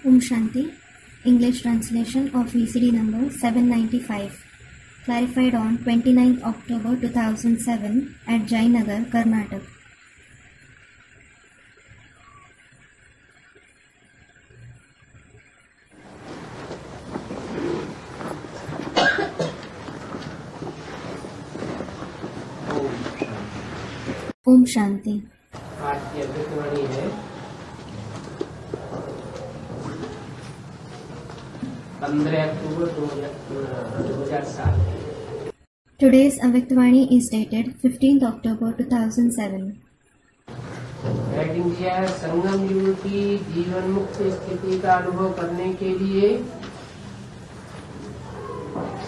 Om Shanti. English translation of VCD number 795. Clarified on 29th October 2007 at Jayanagar, Karnataka. Om Shanti. आज की अव्यक्तवाणी है 15 अक्टूबर 2007। Today's Avyaktvani is dated 15th October 2007. Heading किया है संगम युग की जीवन मुक्त स्थिति का अनुभव करने के लिए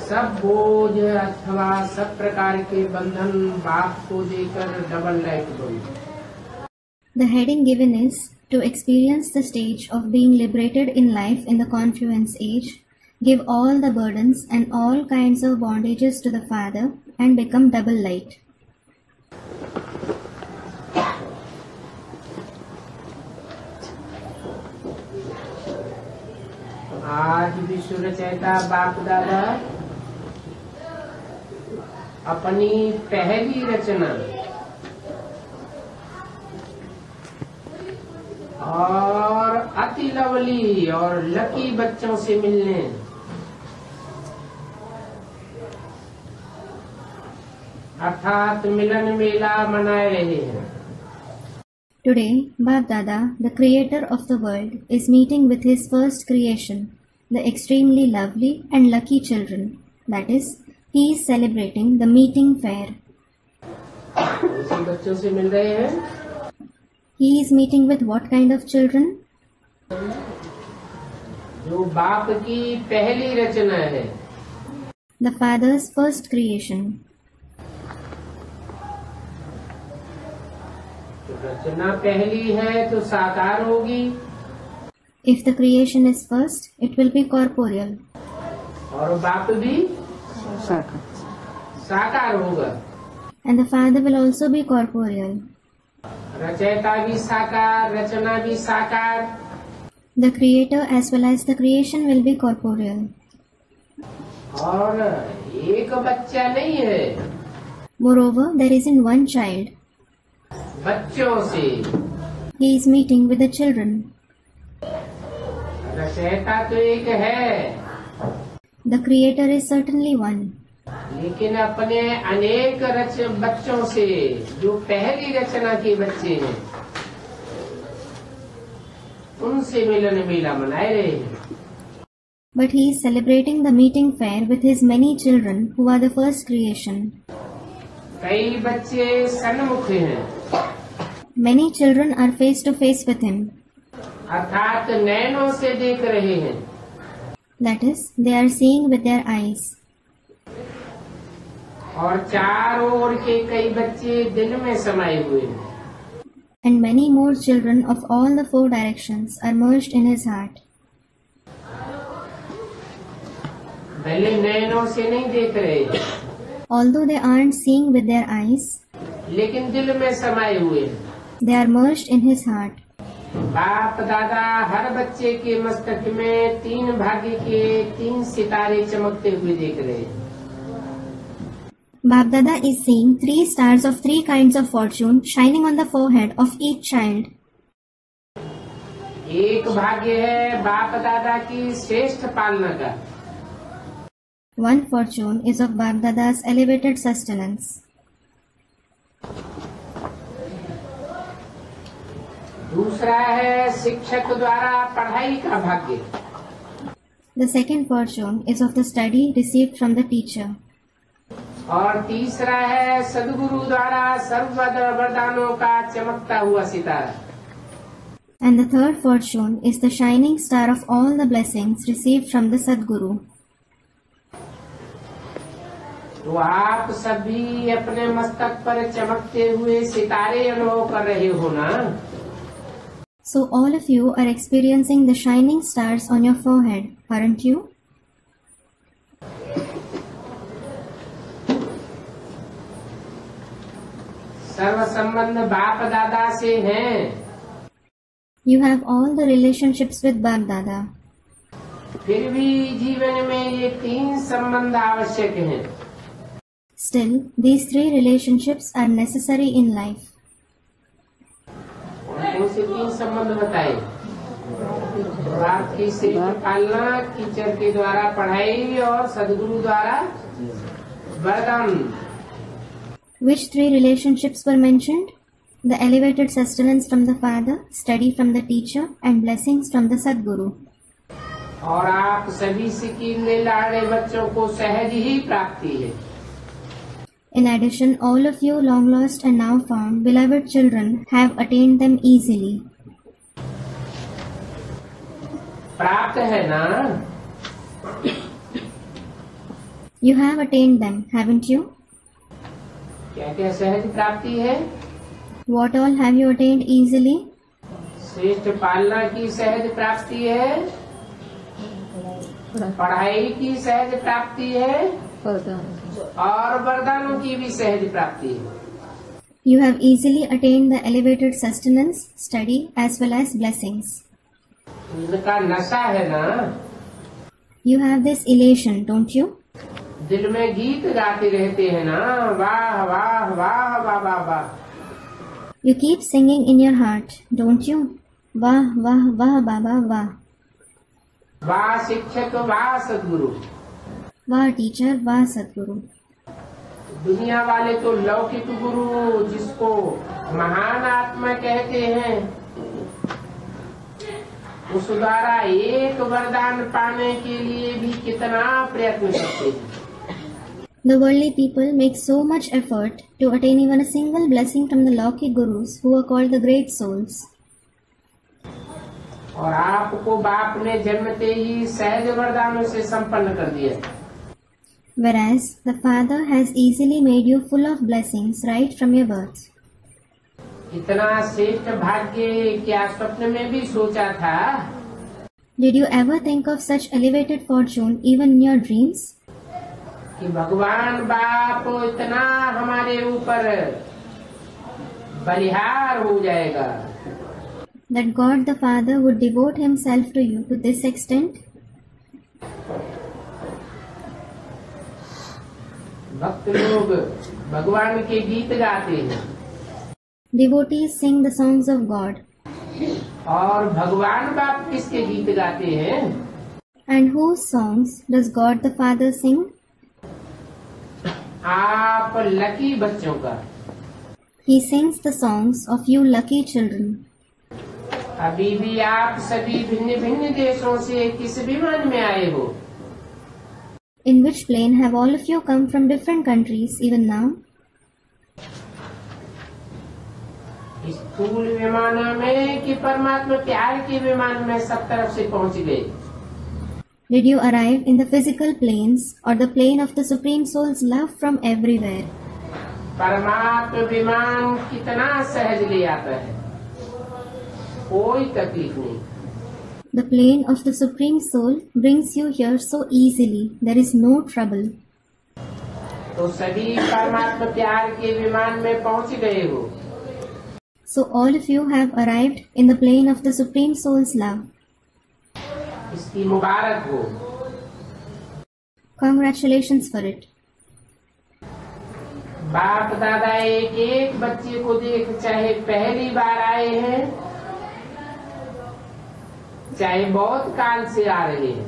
सब बोझ अथवा सब प्रकार के बंधन बाप को देकर डबल लाइट बनो। The heading given is to experience the stage of being liberated in life in the confluence age, give all the burdens and all kinds of bondages to the Father and become double light. आज विश्व रचयिता बाप दादा अपनी पहली रचना और अति lovely और लकी बच्चों से मिलने अर्थात मिलन मेला मनाए रहे हैं। Today, Bap Dada, the creator of the world, is meeting with his first creation, the extremely lovely and lucky children. That is, he is celebrating the meeting fair. उसी बच्चों से मिल रहे हैं He is meeting with what kind of children? जो बाप की पहली रचना है। The Father's first creation. तो रचना पहली है तो साकार होगी If the creation is first, it will be corporeal. और बाप भी साकार होगा। And the Father will also be corporeal. रचयिता भी साकार, रचना भी साकार। The creator as well as the creation will be corporeal. और एक बच्चा नहीं है, Moreover, there isn't one child. बच्चों से। He is meeting with the children. रचयिता तो एक है, The creator is certainly one. लेकिन अपने अनेक बच्चों से जो पहली रचना के बच्चे हैं उनसे मिलन मेला मनाए रहे हैं। But he is celebrating the meeting fair with his many children who are the first creation. कई बच्चे सन्मुख हैं, Many children are face to face with him. अर्थात नैनों से देख रहे हैं। That is, they are seeing with their eyes. और चारों ओर के कई बच्चे दिल में समाये हुए हैं। And many more children of all the four directions are merged in his heart. भले नैनों से नहीं देख रहे, Although they aren't seeing with their eyes, लेकिन दिल में समाये हुए हैं। they are merged in his heart. बाप दादा हर बच्चे के मस्तक में 3 भाग्य के 3 सितारे चमकते हुए देख रहे हैं। Bap Dada is seeing 3 stars of 3 kinds of fortune shining on the forehead of each child. एक भाग्य है बाप दादा की श्रेष्ठ पालना का, One fortune is of Bap Dada's elevated sustenance. दूसरा है शिक्षक द्वारा पढ़ाई का भाग्य, The second fortune is of the study received from the teacher. और तीसरा है सद्गुरु द्वारा सर्व वरदानों का चमकता हुआ सितारा। And the third fortune is the shining star of all the blessings received from the Sadguru. तो आप सभी अपने मस्तक पर चमकते हुए सितारे अनुभव कर रहे हो ना। So all of you are experiencing the shining stars on your forehead, aren't you? सर्व संबंध बाप दादा से हैं, You have all the relationships with Bap Dada. फिर भी जीवन में ये 3 संबंध आवश्यक हैं। Still, these 3 relationships are necessary in life. कौन से 3 संबंध बताए? बाप की श्रेष्ठ पालना, टीचर के द्वारा पढ़ाई और सदगुरु द्वारा वरदान। Which 3 relationships were mentioned? The elevated sustenance from the Father, study from the teacher, and blessings from the Sadguru. और आप सभी सिक्किम में लाड़े बच्चों को सहज ही प्राप्ति है। In addition, all of you long lost and now found beloved children have attained them easily. प्राप्त है ना? You have attained them, haven't you? क्या क्या सहज प्राप्ति है? What all have you attained easily? श्रेष्ठ पालना की सहज प्राप्ति है, पढ़ाई की सहज प्राप्ति है और वरदानों की भी सहज प्राप्ति है। You have easily attained the elevated sustenance, study, as well as blessings. उनका नशा है ना? You have this elation, don't you? दिल में गीत गाते रहते हैं ना, वाह वाह वाह वाह वाह वाह। You keep singing in your heart, don't you? Vah, vah, vah, Baba, vah. वाह शिक्षक, वाह सदगुरु। Vah teacher, vah Sadguru. दुनिया वाले तो लौकिक गुरु, जिसको महान आत्मा कहते हैं, उस द्वारा एक वरदान पाने के लिए भी कितना प्रयत्न करते हैं। The worldly people make so much effort to attain even a single blessing from the Lokik Gurus who are called the great souls. और आपको बाप ने जन्मते ही सहज वरदानों से संपन्न कर दिया। Whereas the Father has easily made you full of blessings right from your birth. इतना श्रेष्ठ भाग्य क्या स्वप्न में भी सोचा था? Did you ever think of such elevated fortune even in your dreams? कि भगवान बाप इतना हमारे ऊपर बलिहार हो जाएगा, That God the Father would devote himself to you to this extent? भक्त लोग भगवान के गीत गाते हैं Devotees sing the songs of God. और भगवान बाप किसके गीत गाते हैं? And whose songs does God the Father sing? आप लकी बच्चों का। He sings the songs of you lucky children. अभी भी आप सभी भिन्न भिन्न देशों से किस विमान में आए हो? In which plane have all of you come from different countries even now? स्थूल विमान में कि परमात्मा प्यार के विमान में सब तरफ से पहुंच गए? Did you arrive in the physical planes or the plane of the Supreme Soul's love from everywhere? परमात्मा विमान कितना सहज ले आता है, कोई तकलीफ नहीं। The plane of the Supreme Soul brings you here so easily. There is no trouble. तो सभी परमात्मा प्यार के विमान में पहुंच गए हो। So all of you have arrived in the plane of the Supreme Soul's love. इसकी मुबारक हो। Congratulations for it. बाप दादा एक एक बच्चे को देख, चाहे पहली बार आए हैं, चाहे बहुत काल से आ रहे हैं,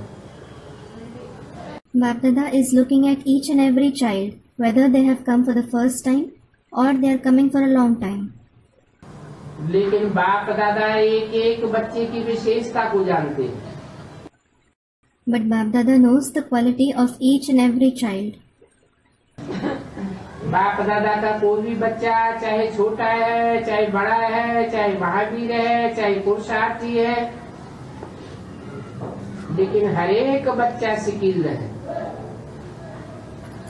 Bap Dada is looking at each and every child, whether they have come for the first time or they are coming for a long time. लेकिन बाप दादा एक एक बच्चे की विशेषता को जानते हैं। But Bap Dada knows the quality of each and every child. बाप दादा का कोई भी बच्चा, चाहे छोटा है, चाहे बड़ा है, चाहे महावीर है, चाहे पुरुषार्थी है, लेकिन हर एक बच्चा स्किल्ड है।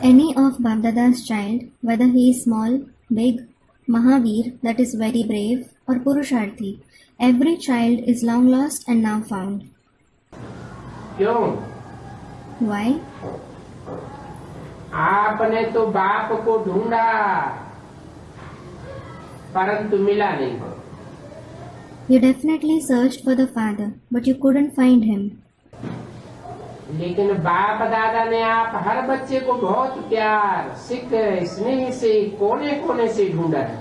Any of Bap Dada's child, whether he is small, big, Mahavir, that is very brave, or Purusharthi, every child is long lost and now found. क्यों? Why? आपने तो बाप को ढूंढा परंतु मिला नहीं। You definitely searched for the Father, but you couldn't find him. लेकिन बाप दादा ने आप हर बच्चे को बहुत प्यार सिक स्नेह से कोने कोने से ढूंढा है।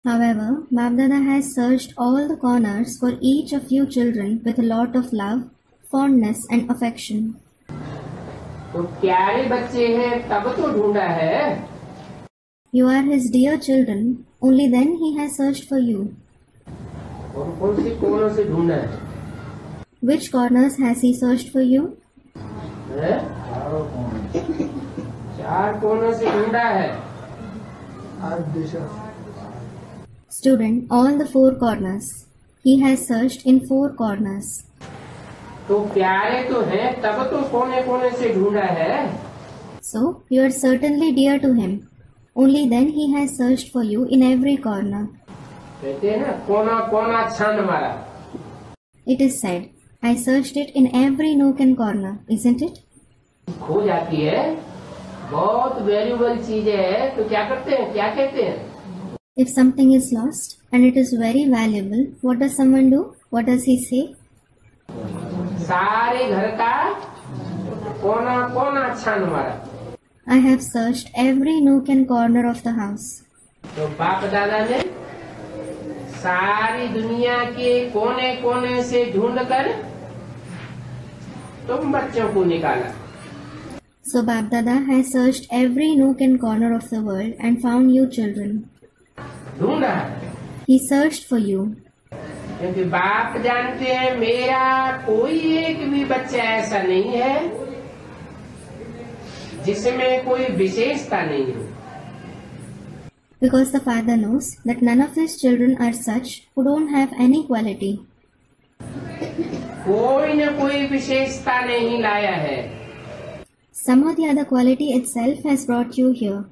However, Bap-Dada has searched all the corners for each of you children with a lot of love, fondness and affection. तो प्यारे बच्चे हैं तब तो ढूंढा है। You are his dear children, only then he has searched for you. और कौन से कोनों से ढूंढा है? Which corners has he searched for you? चार कोनों से ढूंढा है। Student, all the four corners. He has searched in four corners. तो प्यारे तो हैं तब तो कोने कोने से ढूंढा है। So, you are certainly dear to him. Only then he has searched for you in every corner. कहते हैं ना कोना कोना छान मारा। It is said, I searched it in every nook and corner, isn't it? खो जाती है, बहुत वैल्यूबल चीज है, तो क्या करते हैं, क्या कहते हैं? If something is lost and it is very valuable, what does someone do? What does he say? सारे घर का कोना कोना छान मारा। I have searched every nook and corner of the house. तो बाप दादा ने सारी दुनिया के कोने कोने से ढूंढकर तुम बच्चों को निकाला। So Bap-Dada has searched every nook and corner of the world and found you children. ढूंढा, He searched for you. क्योंकि बाप जानते हैं मेरा कोई एक भी बच्चा ऐसा नहीं है जिसमें कोई विशेषता नहीं है। Because the Father knows that none of his children are such who don't have any quality. कोई न कोई विशेषता नहीं लाया है। Some or the other quality itself has brought you here.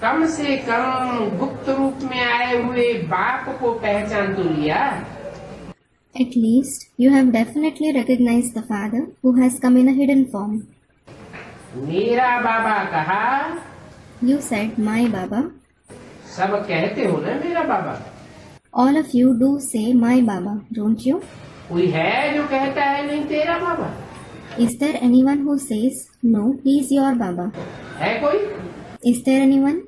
कम से कम गुप्त रूप में आए हुए बाप को पहचान तो लिया। At least you have definitely recognized the Father who has come in a hidden form. मेरा बाबा कहा। You said, my Baba. सब कहते हो ना मेरा बाबा। All of you do say my Baba, don't you? कोई है जो कहता है नहीं तेरा बाबा? Is there anyone who says, no, he is your Baba? है कोई? Is there anyone?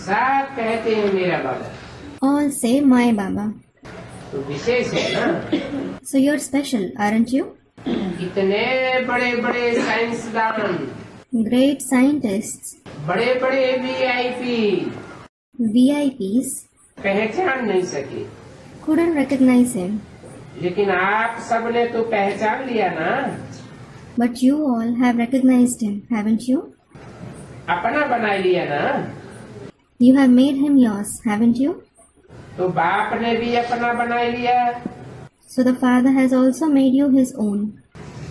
सब कहते हैं मेरा बाबा। All say my Baba. तो विशेष है ना। So you're special, aren't you? इतने बड़े बड़े साइंसदान, Great scientists, बड़े बड़े VIP VIPs पहचान नहीं सके, couldn't recognize him. लेकिन आप सबने तो पहचान लिया ना। But you all have recognized him, haven't you? अपना बना लिया ना। You have made him yours, haven't you? तो बाप ने भी अपना बना लिया। So the Father has also made you his own.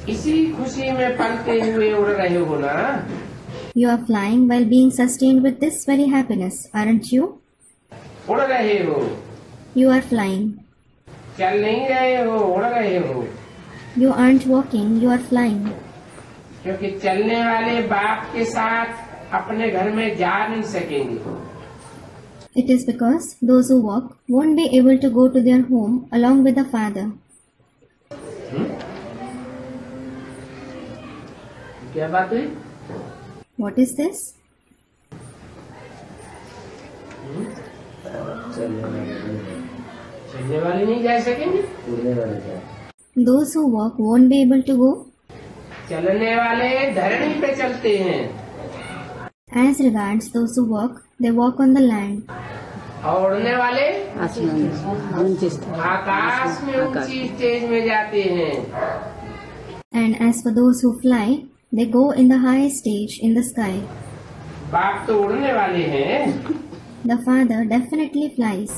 इसी खुशी में पलते हुए उड़ रहे हो ना। You are flying while being sustained with this very happiness, aren't you? उड़ रहे हो। You are flying. चल नहीं रहे हो, उड़ रहे हो। You aren't walking, you are flying. क्योंकि चलने वाले बाप के साथ अपने घर में जा नहीं सकेंगे। It is because those who walk won't be able to go to their home along with the Father. क्या बात हुई? What is this? चलने वाले नहीं जा सकेंगे। Those who walk won't be able to go. चलने वाले धरनी पे चलते हैं। As regards those who walk, they walk on the land. और उड़ने वाले आसमान आकाश में ऊंची स्टेज में जाते हैं। And as for those who fly, they go in the high stage in the sky. बाप तो उड़ने वाले हैं। The Father definitely flies.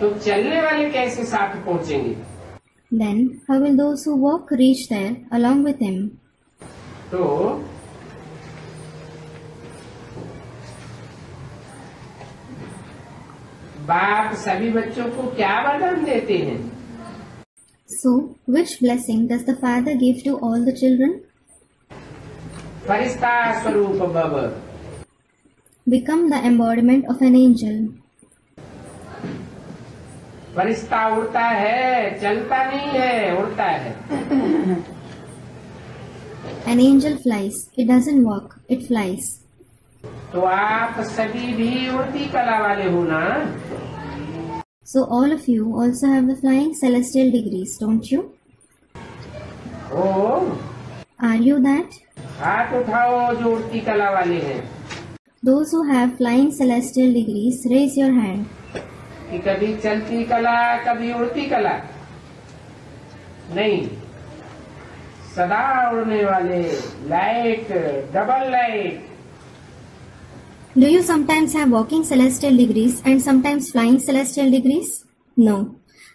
तो चलने वाले कैसे साथ पहुंचेंगे? Then how will those who walk reach there along with him? तो बाप सभी बच्चों को क्या वरदान देते हैं? So, which blessing does the Father give to all the children? फरिश्ता स्वरूप भव। Become the embodiment of an angel. फरिश्ता उड़ता है, चलता नहीं है, उड़ता है। An angel flies. It doesn't walk. It flies. तो आप सभी भी उड़ती कला वाले हो ना? So all of you also have the flying celestial degrees, don't you? O, Are you that? हाथ उठाओ जो उड़ती कला वाले हैं। Those who have flying celestial degrees, raise your hand. कि कभी चलती कला, कभी उड़ती कला नहीं, सदा उड़ने वाले, light, double light. Do you sometimes have walking celestial degrees and sometimes flying celestial degrees? No.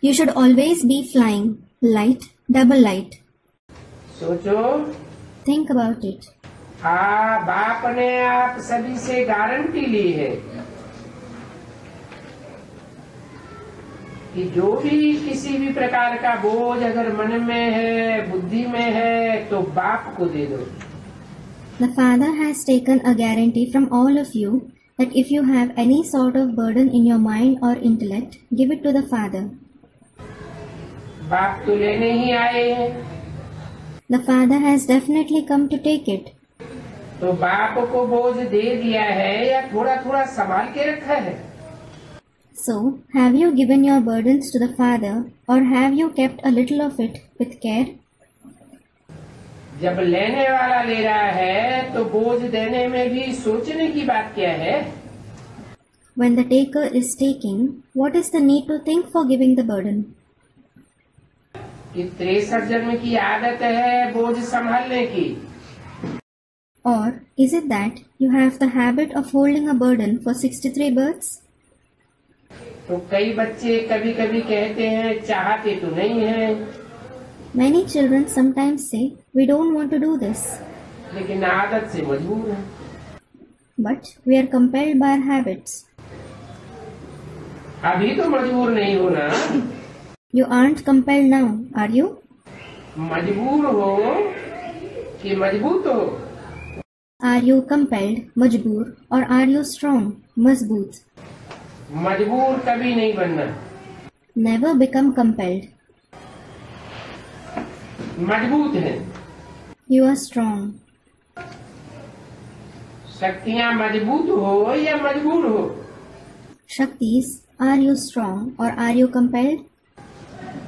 You should always be flying, light, double light. सोचो, Think about it. बाप ने आप सभी से गारंटी ली है कि जो भी किसी भी प्रकार का बोझ अगर मन में है, बुद्धि में है, तो बाप को दे दो। The Father has taken a guarantee from all of you that if you have any sort of burden in your mind or intellect, give it to the Father. बाप तो लेने ही आए हैं, The Father has definitely come to take it. तो बाप को बोझ दे दिया है या थोड़ा थोड़ा संभाल के रखा है? So, have you given your burdens to the Father or have you kept a little of it with care? जब लेने वाला ले रहा है तो बोझ देने में भी सोचने की बात क्या है? When the taker is taking, what is the need to think for giving the burden? कि 63 जन्म की आदत है बोझ संभालने की, Or is it that you have the habit of holding a burden for 63 births? तो कई बच्चे कभी कभी कहते हैं चाहते तो नहीं है, Many children sometimes say, we don't want to do this, लेकिन आदत से मजबूर है। but we are compelled by our habits. अभी तो मजबूर नहीं हो ना? You aren't compelled now, are you? मजबूर हो कि मजबूत हो? Are you compelled, majboor, or are you strong, mazboot? मजबूर कभी नहीं बनना, Never become compelled. मजबूत है। You are strong. शक्तियाँ मजबूत हो या मजबूर हो? Shaktis, are you strong or are you compelled?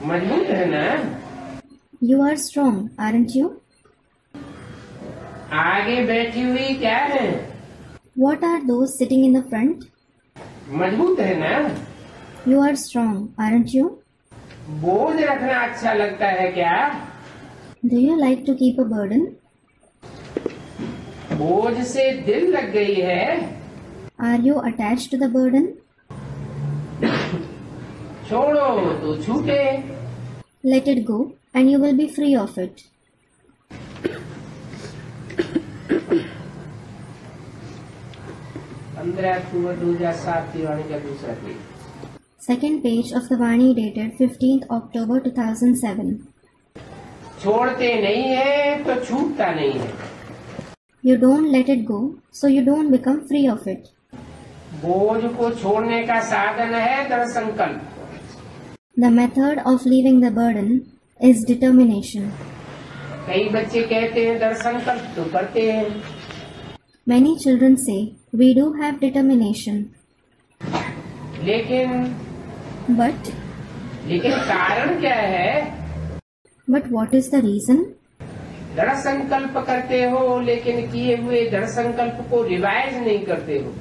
मजबूत है ना? You are strong, aren't you? आगे बैठी हुई क्या है? What are those sitting in the front? मजबूत है ना? You are strong, aren't you? बोझ रखना अच्छा लगता है क्या? Do you like to keep a burden? बोझ से दिल लग गई है, Are you attached to the burden? छोड़ो तो छूटे। Let it go and you will be free of it. 15 अक्टूबर 2007 की वाणी का दूसरा page. Second page of the Vani dated 15th October 2007. छोड़ते नहीं है तो छूटता नहीं है। You don't let it go, so you don't become free of it. बोझ को छोड़ने का साधन है दृढ़ संकल्प। The method of leaving the burden is determination. कई बच्चे कहते हैं दृढ़ संकल्प तो करते हैं, Many children say, we do have determination. लेकिन But कारण क्या है? what is the reason? दृढ़ संकल्प करते हो लेकिन किए हुए दृढ़ संकल्प को रिवाइज नहीं करते हो।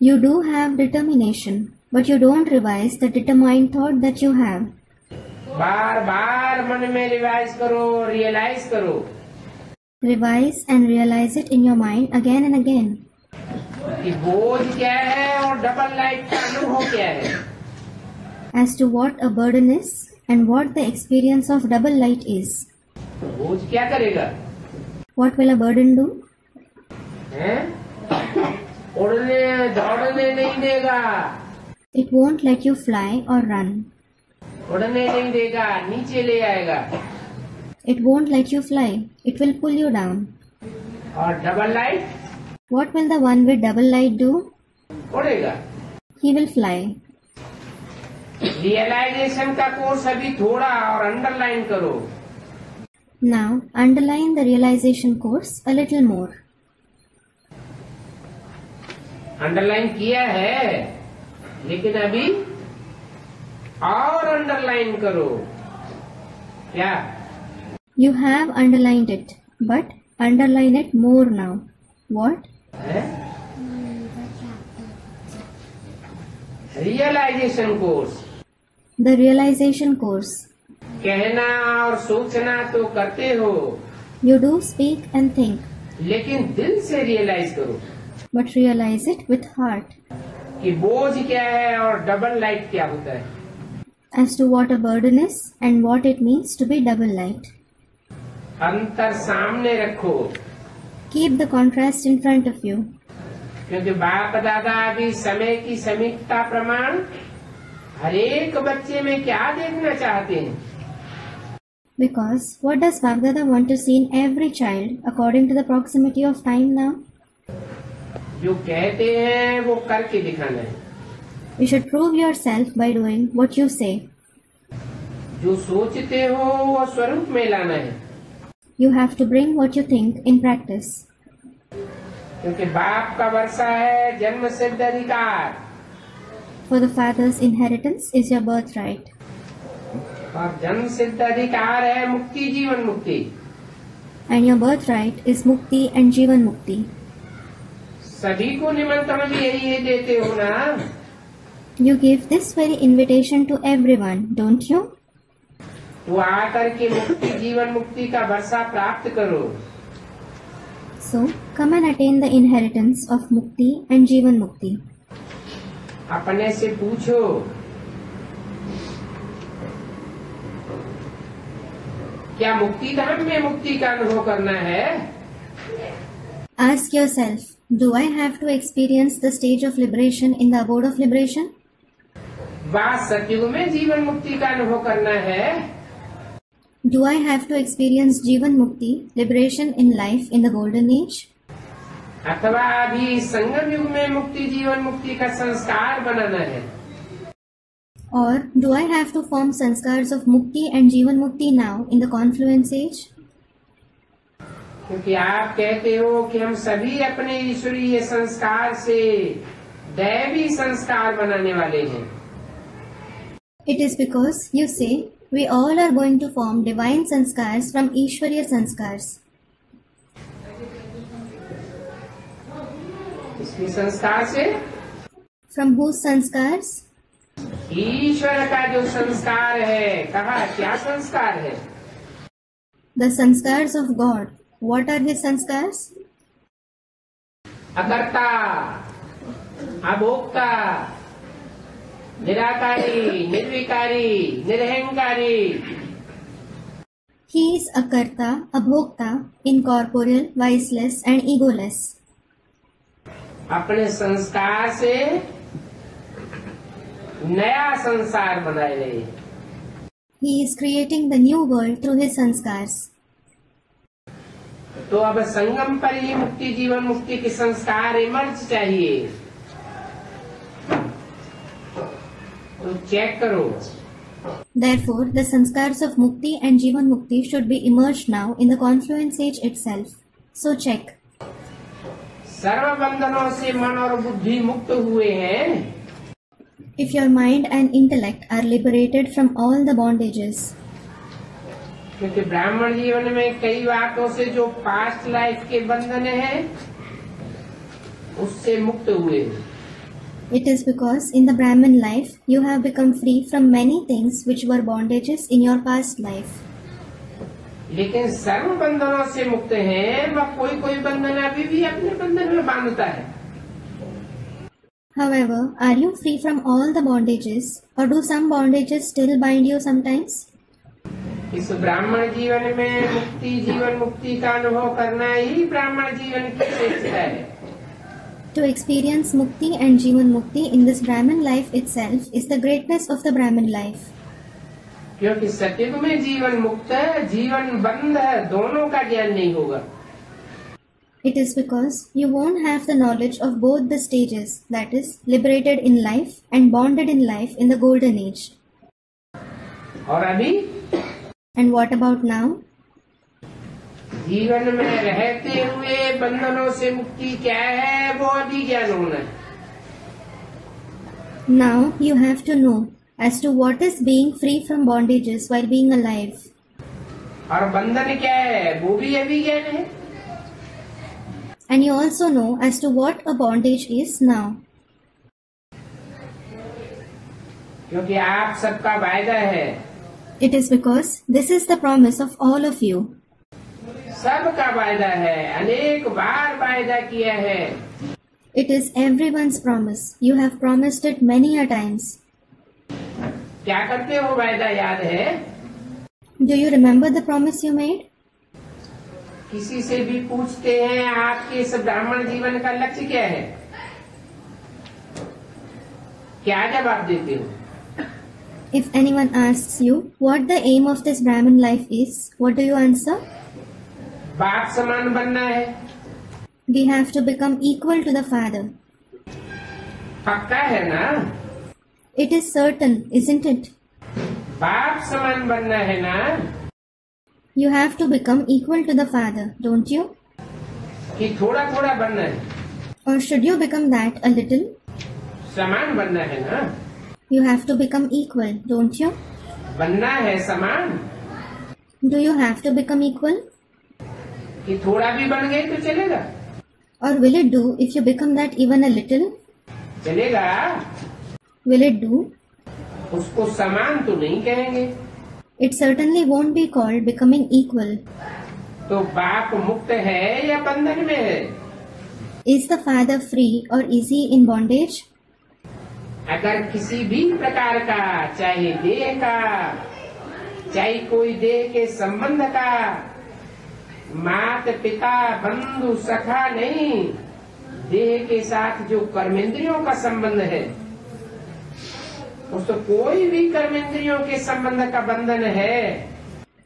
You do have determination, but you don't revise the determined thought that you have. बार बार मन में रिवाइज करो, रियलाइज करो Revise and realize it in your mind again and again. कि बोझ क्या है और डबल लाइफ का अनुभव क्या है। As to what a burden is and what the experience of double light is. बोझ क्या करेगा? What will a burden do? हैं? उड़ने दौड़ने नहीं देगा, It won't let you fly or run. उड़ने नहीं देगा, नीचे ले आएगा। It won't let you fly. It will pull you down. और double life What will the one with double light do? उड़ेगा। He will fly. रियलाइजेशन का course अभी थोड़ा और अंडरलाइन करो। Now underline the realization course a little more. Underline किया है, लेकिन अभी और अंडरलाइन करो। क्या? You have underlined it, but underline it more now. What? Realization course. The realization course. कहना और सोचना तो करते हो, You do speak and think, लेकिन दिल से रियलाइज करो but realize it with heart कि बोझ क्या है और डबल लाइट क्या होता है। as to what a burden is and what it means to be double light. अंतर सामने रखो, Keep the contrast in front of you. क्योंकि बाप दादा अभी समय की समीपता प्रमाण हर एक बच्चे में क्या देखना चाहते हैं? Because what does Bhagdada want to see in every child according to the proximity of time now? जो कहते हैं वो करके दिखाना है, You should prove yourself by doing what you say. जो सोचते हो वो स्वरूप में लाना है, You have to bring what you think in practice. क्योंकि बाप का वर्षा है जन्म सिद्ध अधिकार, For the father's inheritance is your birthright. और जन्म सिद्ध अधिकार है मुक्ति जीवन मुक्ति। And your birthright is Mukti and Jivan Mukti. सभी को निमंत्रण भी यही देते हो ना? You give this very invitation to everyone, don't you? वो आकर के मुक्ति जीवन मुक्ति का वर्षा प्राप्त करो। So, come and attain the inheritance of Mukti and Jivan Mukti. अपने से पूछो, क्या मुक्ति धाम में मुक्ति का अनुभव करना है? Ask yourself, do I have to experience the stage of liberation in the abode of liberation? वा सतयुग में जीवन मुक्ति का अनुभव करना है? Do I have to experience Jivan Mukti, liberation in life in the golden age? अथवा अभी संगम युग में मुक्ति जीवन मुक्ति का संस्कार बनाना है? Or do I have to form sanskars of Mukti and Jivan Mukti now in the confluence age? क्योंकि आप कहते हो कि हम सभी अपने ईश्वरीय संस्कार से दैवी संस्कार बनाने वाले हैं। It is because you say we all are going to form divine sanskars from Ishwariya sanskars. इसकी संस्कार से From whose sanskars? ईश्वर का जो संस्कार है। कहा क्या संस्कार है? The sanskars of God. What are his sanskars? अकर्ता, अभोक्ता, निराकारी, निर्विकारी, निरहंकारी। He is Akarta, Abhokta, incorporeal, viceless and egoless. अपने संस्कार से नया संसार बनाए रहे। He is creating the new world through his sanskars. तो अब संगम पर ही मुक्ति जीवन मुक्ति के संस्कार इमर्ज चाहिए। तो चेक करो। Therefore, the sanskars of Mukti and Jivan Mukti should be emerged now in the confluence age itself. So check. सर्व बंधनों से मन और बुद्धि मुक्त हुए हैं। If your mind and intellect are liberated from all the bondages. क्योंकि ब्राह्मण जीवन में कई बातों से जो पास्ट लाइफ के बंधन हैं उससे मुक्त हुए। It is because in the Brahmin life you have become free from many things which were bondages in your past life. लेकिन सर्व बंधनों से मुक्त हैं, वह कोई कोई बंधन अभी भी अपने बंधन में बांधता है। However, are you free from all the bondages, or do some bondages still bind you sometimes? इस ब्राह्मण जीवन में मुक्ति जीवन मुक्ति का अनुभव करना ही ब्राह्मण जीवन की श्रेष्ठता है। To experience Mukti and Jivan Mukti in this Brahmin life itself is the greatness of the Brahmin life. क्योंकि सतयुग में जीवन मुक्त है, जीवन बंध है, दोनों का ज्ञान नहीं होगा। It is because you won't have the knowledge of both the stages, that is, liberated in life and bonded in life in the golden age. और अभी And what about now? जीवन में रहते हुए बंधनों से मुक्ति क्या है वो अभी ज्ञान होना है। Now you have to know as to what is being free from bondages while being alive. और बंधन क्या है वो भी अभी ज्ञान है। And you also know as to what a bondage is now. क्योंकि आप सबका वायदा है, It is because this is the promise of all of you. सबका वायदा है, अनेक बार वायदा किया है। It is everyone's promise. You have promised it many a times. क्या करते हो वायदा याद है? Do you remember the promise you made? किसी से भी पूछते हैं आपके इस ब्राह्मण जीवन का लक्ष्य क्या है, क्या जवाब देते हो? If anyone asks you what the aim of this Brahmin life is, what do you answer? बाप समान बनना है। We have to become equal to the Father. पक्का है ना? It is certain, isn't it? बाप समान बनना है ना? You have to become equal to the Father, don't you? कि थोड़ा थोड़ा बनना है? Or should you become that a little? समान बनना है ना? You have to become equal, don't you? बनना है समान Do you have to become equal? कि थोड़ा भी बन गए तो चलेगा? Or will it do if you become that even a little? चलेगा। Will it do? उसको समान तो नहीं कहेंगे। It certainly won't be called becoming equal. तो बाप मुक्त है या बंधन में है? Is the Father free or is he in bondage? अगर किसी भी प्रकार का, चाहे देह का, चाहे कोई देह के संबंध का, माता पिता बंधु सखा नहीं, देह के साथ जो कर्मेंद्रियों का संबंध है, उसको कोई भी कर्मेंद्रियों के संबंध का बंधन है।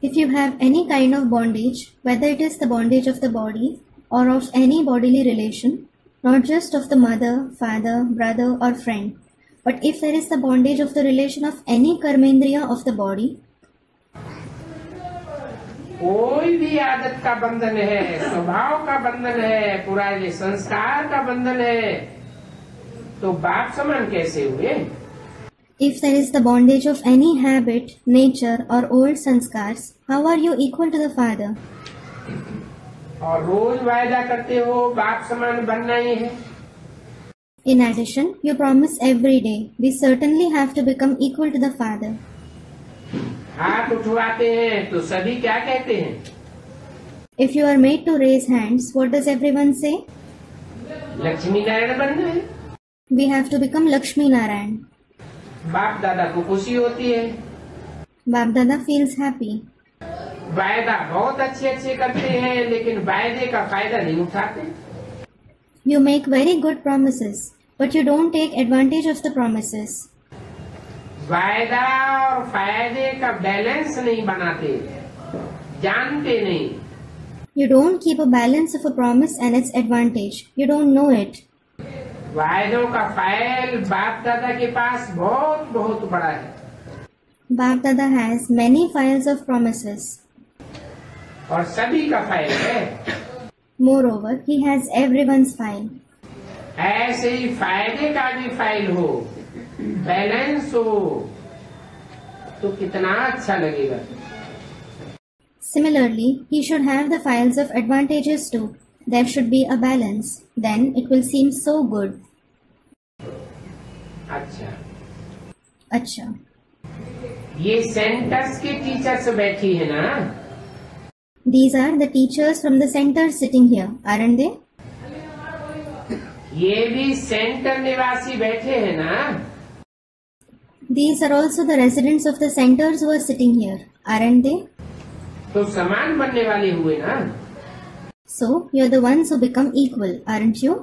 If you have any kind of bondage, whether it is the bondage of the body or of any bodily relation, not just of the mother, father, brother or friend, but if there is the bondage of the relation of any karmendriya of the body, कोई भी आदत का बंधन है, स्वभाव का बंधन है, पुराने संस्कार का बंधन है, तो बाप समान कैसे हुए? if there is the bondage of any habit, nature or old sanskars, how are you equal to the Father? और रोज वायदा करते हो बाप समान बनना ही है। In addition, you promise every day, we certainly have to become equal to the Father. हाथ उठवाते हैं तो सभी क्या कहते हैं? If you are made to raise hands, what does everyone say? Lakshmi Narayan बनना है। We have to become Lakshmi Narayan. बाप दादा को खुशी होती है। Bap Dada feels happy. वायदा बहुत अच्छे अच्छे करते हैं, लेकिन वायदे का फायदा नहीं उठाते। You make very good promises, but you don't take advantage of the promises. वायदा और फायदे का बैलेंस नहीं बनाते, जानते नहीं। You don't keep a balance of a promise and its advantage. You don't know it. वायदों का फाइल बाप दादा के पास बहुत बहुत बड़ा है। Bap Dada has many files of promises. और सभी का फाइल है। Moreover, he has everyone's file. ऐसे ही फायदे का भी फाइल हो, बैलेंस हो, तो कितना अच्छा लगेगा। Similarly, he should have the files of advantages too. There should be a balance. Then it will seem so good. अच्छा, Acha. ये सेंटर्स के टीचर्स बैठी है ना? These are the teachers from the center sitting here, aren't they? ये भी centre निवासी बैठे हैं ना? These are also the residents of the centers who are sitting here, aren't they? तो समान बनने वाले हुए ना? So, you're the ones who become equal, aren't you?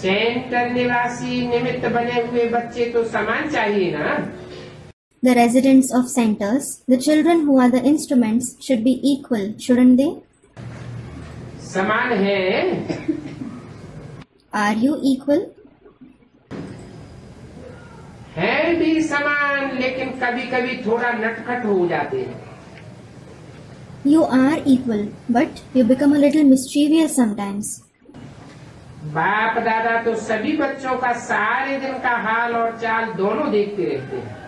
Centre निवासी निमित्त बने हुए बच्चे तो समान चाहिए ना? The residents of centers, the children who are the instruments, should be equal, shouldn't they? समान है? Are you equal? है भी समान, लेकिन कभी कभी थोड़ा नटखट हो जाते हैं। You are equal, but you become a little mischievous sometimes. बाप दादा तो सभी बच्चों का सारे दिन का हाल और चाल दोनों देखते रहते हैं।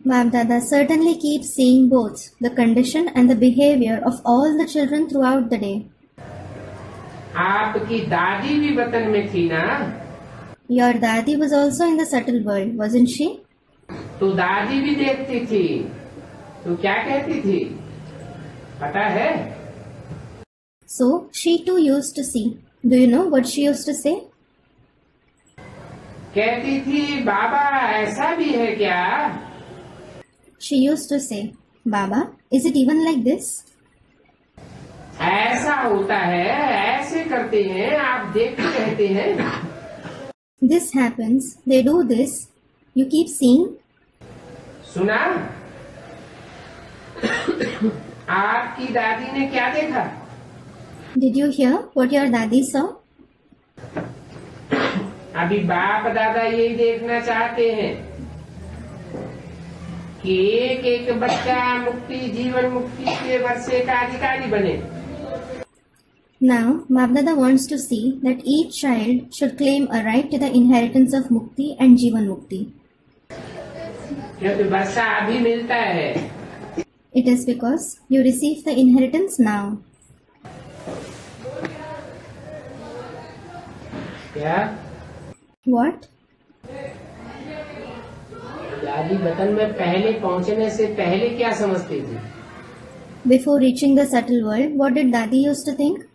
Bap Dada certainly keeps seeing both the condition and the behavior of all the children throughout the day. आपकी दादी भी वतन में थी ना? Your Dadi was also in the subtle world, wasn't she? तो दादी भी देखती थी, तो क्या कहती थी पता है? So she too used to see. Do you know what she used to say? कहती थी बाबा ऐसा भी है क्या? She used to say, Baba, is it even like this? ऐसा होता है, ऐसे करते हैं, आप देखते रहते हैं। This happens, they do this, you keep seeing. सुना? आपकी दादी ने क्या देखा? Did you hear what your Dadi saw? अभी बाप दादा यही देखना चाहते हैं कि एक एक बच्चा मुक्ति जीवन मुक्ति के वर्षे का अधिकारी बने। Now, Bap Dada wants to see that each child should claim a right to the inheritance of Mukti and Jivan Mukti. क्योंकि वर्षा अभी मिलता है। It is because you receive the inheritance now. क्या? What? दादी वतन में पहले पहुंचने से पहले क्या समझती थी? Before reaching the subtle world, what did Dadi used to think?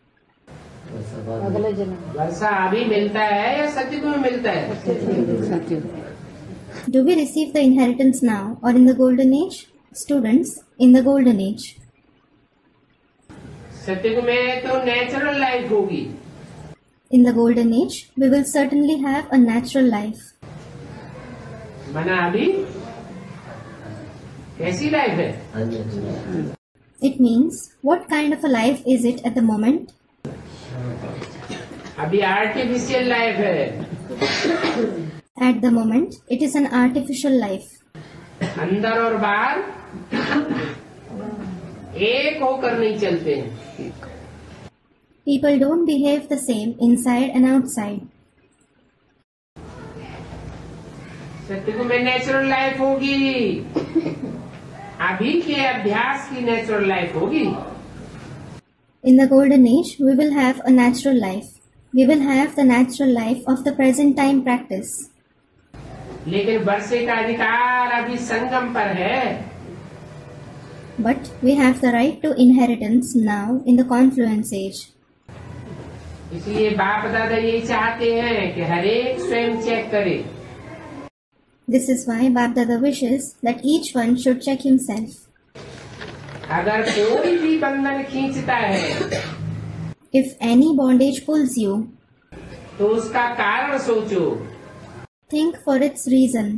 अगले जन्म वर्षा अभी मिलता है या सतयुग में मिलता है? सत्युग। Do we receive the inheritance now or in the golden age? Students, in the golden age. सतयुग में तो नेचुरल लाइफ होगी। In the golden age, we will certainly have a natural life. मना अभी कैसी लाइफ है? It means, what kind of a life is it at the moment? अभी artificial life है। At the moment, it is an artificial life. अंदर और बाहर एक होकर नहीं चलते हैं। People don't behave the same inside and outside. सतयुग में नेचुरल लाइफ होगी, अभी के अभ्यास की नेचुरल लाइफ होगी। In the golden age, we will have a natural life. We will have the natural life of the present time practice. लेकिन वर्षे का अधिकार अभी संगम पर है। But we have the right to inheritance now in the confluence age. इसलिए बाप दादा यही चाहते हैं कि हर एक स्वयं चेक करे। This is why Bap Dada wishes that each one should check himself. अगर कोई भी बंधन खींचता है If any bondage pulls you, तो उसका कारण सोचो। think for its reason.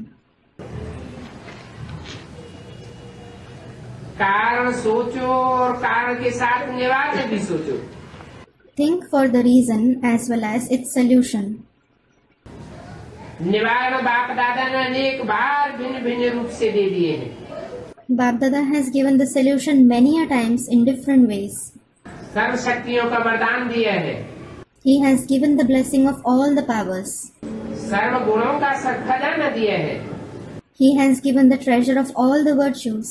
कारण सोचो और कारण के साथ निवारण भी सोचो। Think for the reason as well as its solution. निवारण बाप दादा ने अनेक बार भिन्न भिन्न रूप से दे दिए हैं। Bap Dada has given the solution many a times in different ways. सर्व शक्तियों का वरदान दिया है। He has given the blessing of all the powers. सर्व गुणों का खजाना दिया है। He has given the treasure of all the virtues.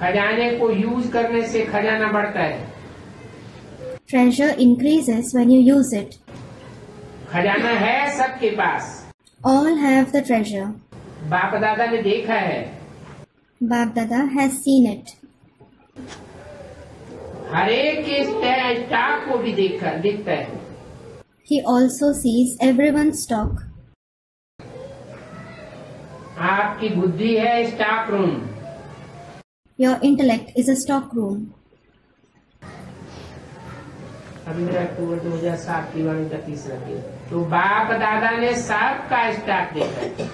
खजाने को यूज करने से खजाना बढ़ता है। Treasure increases when you use it. खजाना है सबके पास। All have the treasure. बाप दादा ने देखा है। Bap Dada has seen it. हर एक के स्टाफ को भी देखता है। He also sees everyone's stock. आपकी बुद्धि है staff room. Your intellect is a stock room. अभी मेरा अक्टूबर 2007 की वाणी का तीसरा दिन। तो बाप दादा ने सबका स्टाफ देखा है।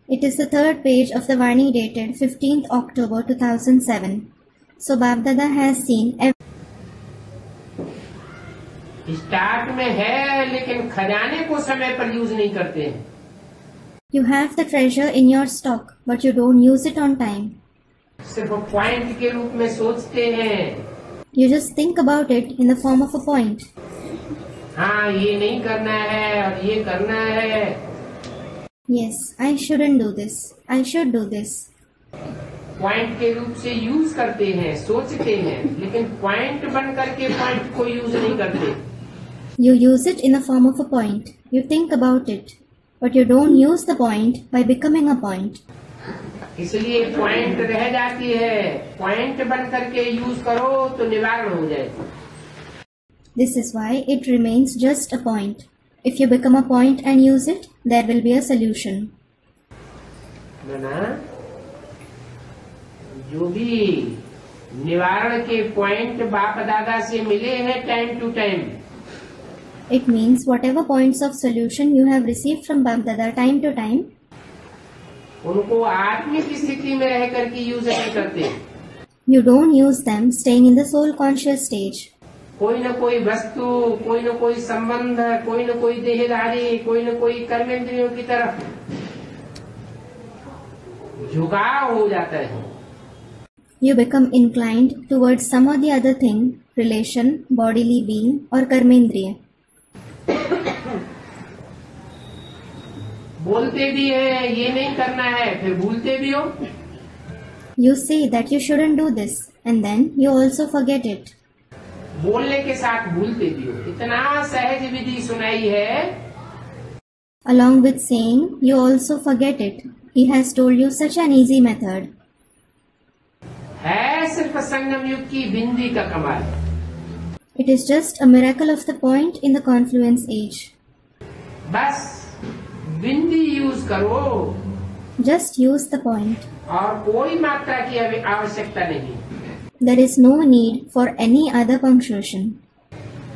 It is the third page of the Vani dated 15th October 2007. So Bap Dada has seen stock में है लेकिन खजाने को समय पर यूज नहीं करते हैं। You have the treasure in your stock, but you don't use it on time. सिर्फ पॉइंट के रूप में सोचते हैं। You just think about it in the form of a point. हाँ, ये नहीं करना है और ये करना है। Yes, I shouldn't do this. I should do this. Point के रूप से यूज करते हैं, सोचते हैं, लेकिन पॉइंट बन करके पॉइंट को यूज नहीं करते। You use it in the form of a point. You think about it, but you don't use the point by becoming a point. इसलिए पॉइंट रह जाती है। पॉइंट बन करके यूज करो तो निवारण हो जाए। This is why it remains just a point. If you become a point and use it, there will be a solution. ना जो भी निवारण के पॉइंट बाप दादा से मिले हैं time to time, It means whatever points of solution you have received from Bap Dada time to time, उनको आत्मिक स्थिति में रह करके यूज नहीं करते। you don't use them staying in the soul conscious stage. कोई न कोई वस्तु, कोई न कोई संबंध, कोई न कोई देहधारी, कोई न कोई कर्मेंद्रियों की तरफ झुकाव हो जाता है। You become inclined towards some or the other thing, relation, bodily being or karmendriya. बोलते भी है ये नहीं करना है, फिर भूलते भी हो। You say that you shouldn't do this and then you also forget it. बोलने के साथ भूलते भी हो। इतना सहज विधि सुनाई है। Along with saying, you also forget it. He has told you such an easy method. है सिर्फ संगम युग की बिंदी का कमाल। It is just a miracle of the point in the confluence age. बस बिंदी यूज करो Just use the point. और कोई मात्रा की आवश्यकता नहीं। There is no need for any other punctuation.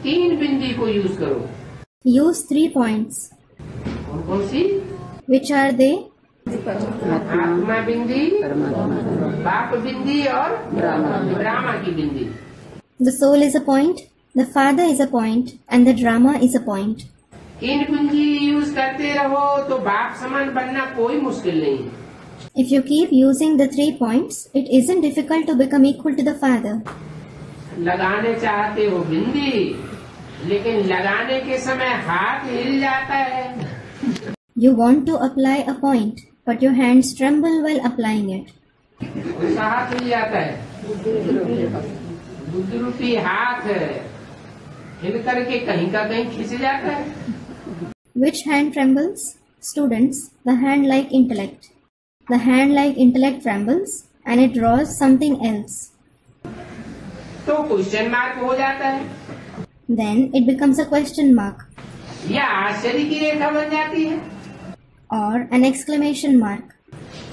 3 बिंदी को यूज करो। Use 3 points. कौन कौन सी? Which are they? आत्मा बिंदी, बाप बिंदी और ड्रामा की बिंदी। The soul is a point, the father is a point, and the drama is a point. In bindi use करते रहो तो बाप समान बनना कोई मुश्किल नहीं। If you keep using the 3 points, it isn't difficult to become equal to the father. लगाने चाहते हो बिंदी, लेकिन लगाने के समय हाथ हिल जाता है। You want to apply a point, but your hands tremble while applying it. उसका हाथ हिल जाता है, बुद्धि रूपी हाथ हिल करके कहीं का कहीं खिंच जाता है। Which hand trembles? Students, the hand-like intellect. The hand-like intellect trembles and it draws something else. तो क्वेश्चन मार्क हो जाता है, Then it becomes a question mark या आश्चर्य की रेखा बन जाती है। or an exclamation mark.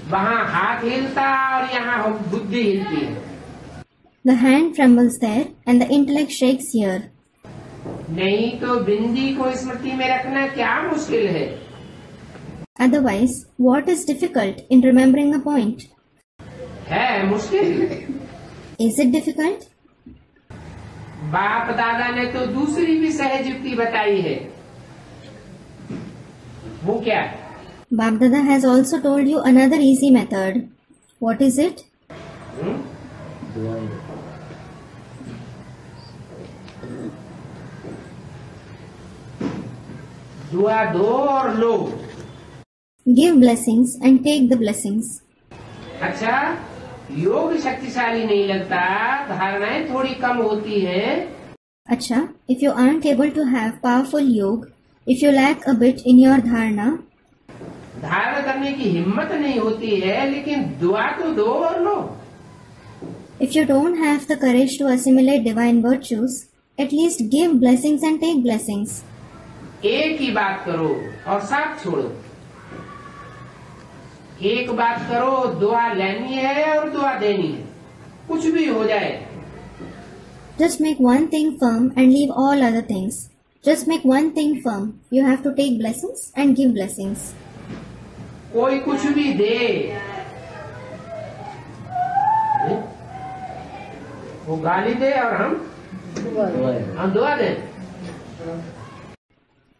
वहाँ हाथ हिलता और यहाँ बुद्धि हिलती है। The hand trembles there and the intellect shakes here. नहीं तो बिंदी को स्मृति में रखना क्या मुश्किल है। Otherwise, what is difficult in remembering a point? है मुश्किल। Is it difficult? बाप दादा ने तो दूसरी भी सहज युक्ति बताई है। वो क्या? Bap Dada has also told you another easy method. What is it? दुआ दो और लो। Give blessings and take the blessings. अच्छा, योग शक्तिशाली नहीं लगता, धारणाएं थोड़ी कम होती हैं। Acha, if you aren't able to have powerful yoga, if you lack a bit in your dharana, धारण करने की हिम्मत नहीं होती है, लेकिन दुआ तो दो और लो। if you don't have the courage to assimilate divine virtues, at least give blessings and take blessings. एक ही बात करो और साथ छोड़ो। एक बात करो, दुआ लेनी है और दुआ देनी है, कुछ भी हो जाए। Just make one thing firm and leave all other things. Just make one thing firm. You have to take blessings and give blessings. कोई कुछ भी दे, वो गाली दे और हम दुआ दें।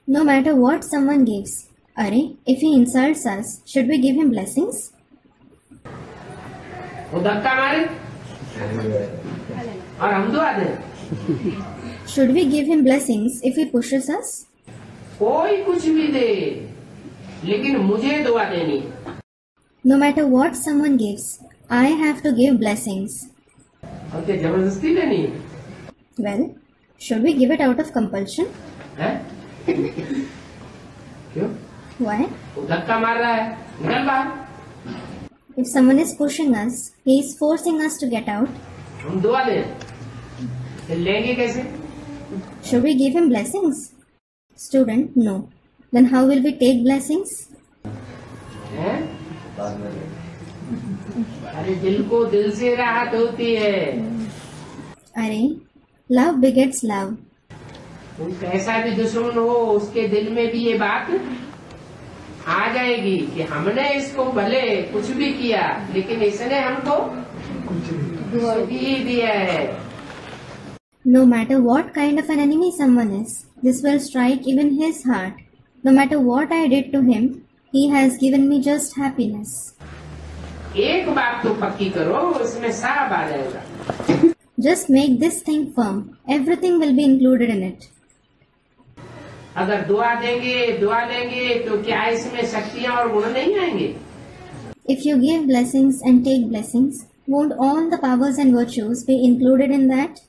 No matter what someone gives. Arey, if he insults us, should we give him blessings? वो धक्का मारे और हम दुआ दें। Should we give him blessings if he pushes us? कोई कुछ भी दे, लेकिन मुझे दुआ देनी है। No matter what someone gives, I have to give blessings. और क्या जबरदस्ती लेनी है? Well, should we give it out of compulsion? हैं? क्यों? Why? वो धक्का मार रहा है, निकल बाहर। If someone is pushing us, he is forcing us to get out. हम दुआ दें, फिर लेंगे कैसे? Should we give him blessings? Student, no. Then how will we take blessings? हैं? अरे दिल को दिल से राहत होती है। Arey, love begets love. कोई कैसा भी दुश्मन हो, उसके दिल में भी ये बात आ जाएगी कि हमने इसको भले कुछ भी किया, लेकिन इसने हमको सुख ही दिया है। No matter what kind of an enemy someone is, this will strike even his heart. No matter what I did to him, he has given me just happiness. एक बात तो पक्की करो, इसमें सब आ जाएगा। Just make this thing firm. Everything will be included in it. अगर दुआ देंगे तो क्या इसमें शक्तियाँ और गुण नहीं आएंगे? If you give blessings and take blessings, won't all the powers and virtues be included in that?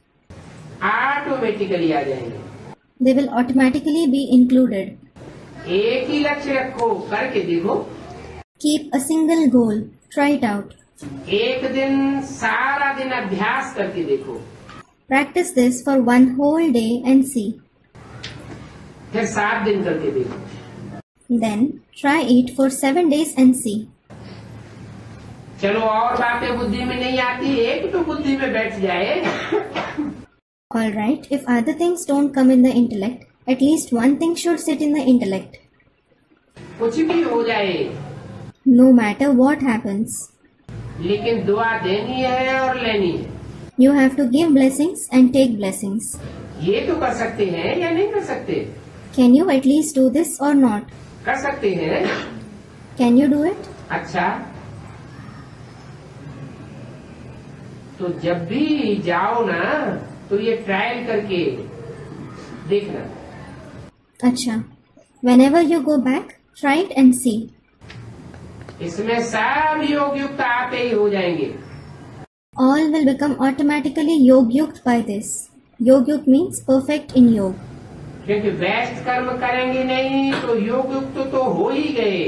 Automatically आ जाएंगे। They will automatically be included. एक ही लक्ष्य रखो, करके देखो। Keep a single goal. Try it out. एक दिन सारा दिन अभ्यास करके देखो, Practice this for one whole day and see. फिर 7 दिन करके देखो। Then try it for 7 days and see. चलो और बातें बुद्धि में नहीं आती, एक तो बुद्धि में बैठ जाए। Alright, if other things don't come in the intellect, at least one thing should sit in the intellect. कुछ भी हो जाए, No matter what happens, लेकिन दुआ देनी है और लेनी है। you have to give blessings and take blessings. ये तो कर सकते हैं या नहीं कर सकते? Can you at least do this or not? कर सकते हैं। Can you do it? अच्छा, तो जब भी जाओ ना, तो ये ट्रायल करके देखना। Acha. Whenever you go back, try it and see. इसमें सब योग युक्त आपे ही हो जाएंगे। All will become automatically Yog-yukt by this. Yog-yukt means perfect in yoga. क्योंकि बेस्ट कर्म करेंगे नहीं तो योग युक्त तो हो ही गए।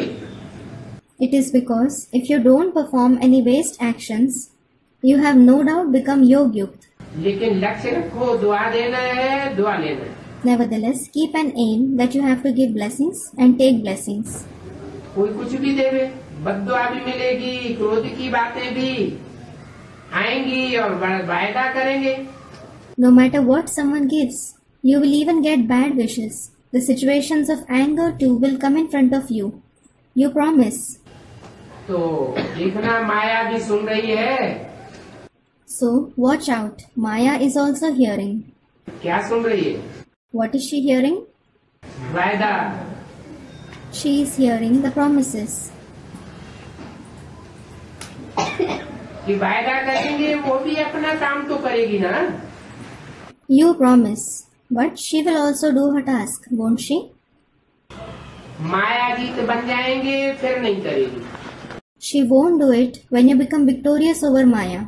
It is because if you don't perform any waste actions, you have no doubt become Yog-yukt. लेकिन लक्ष्य रखो, दुआ देना है, दुआ लेना है। Nevertheless, keep an aim that you have to give blessings and take blessings. कोई कुछ भी देवे, बद्दुआ भी मिलेगी, क्रोध की बातें भी आएंगी और वायदा करेंगे। No matter what someone gives, you will even get bad wishes. The situations of anger too will come in front of you. You promise. तो देखना, माया भी सुन रही है। So, watch out. Maya is also hearing. क्या सुन रही है? What is she hearing? वायदा। She is hearing the promises. कि वायदा करेंगे, वो भी अपना काम तो करेगी ना। You promise. But she will also do her task, won't she? मायाजीत बन जाएंगे, फिर नहीं करेगी। She won't do it when you become victorious over Maya.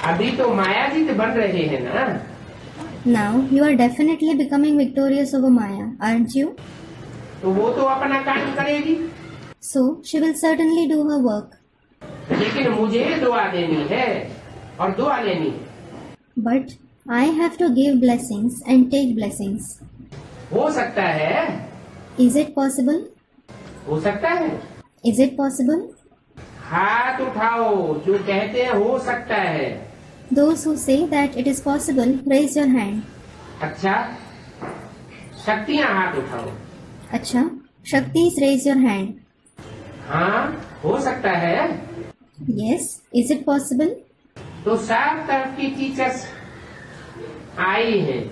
अभी तो मायाजीत बन रहे हैं ना। Now, you are definitely becoming victorious over Maya, aren't you? तो वो तो अपना काम करेगी। So, she will certainly do her work. लेकिन मुझे दुआ देनी है और दुआ लेनी है। But I have to give blessings and take blessings. हो सकता है। Is it possible? हो सकता है। Is it possible? हाथ उठाओ जो कहते हैं हो सकता है। Those who say that it is possible, raise your hand. अच्छा, शक्तियाँ हाथ उठाओ। Acha, Shaktis, raise your hand. हाँ, हो सकता है। Yes, is it possible? तो सब तरफ की टीचर्स आई हैं।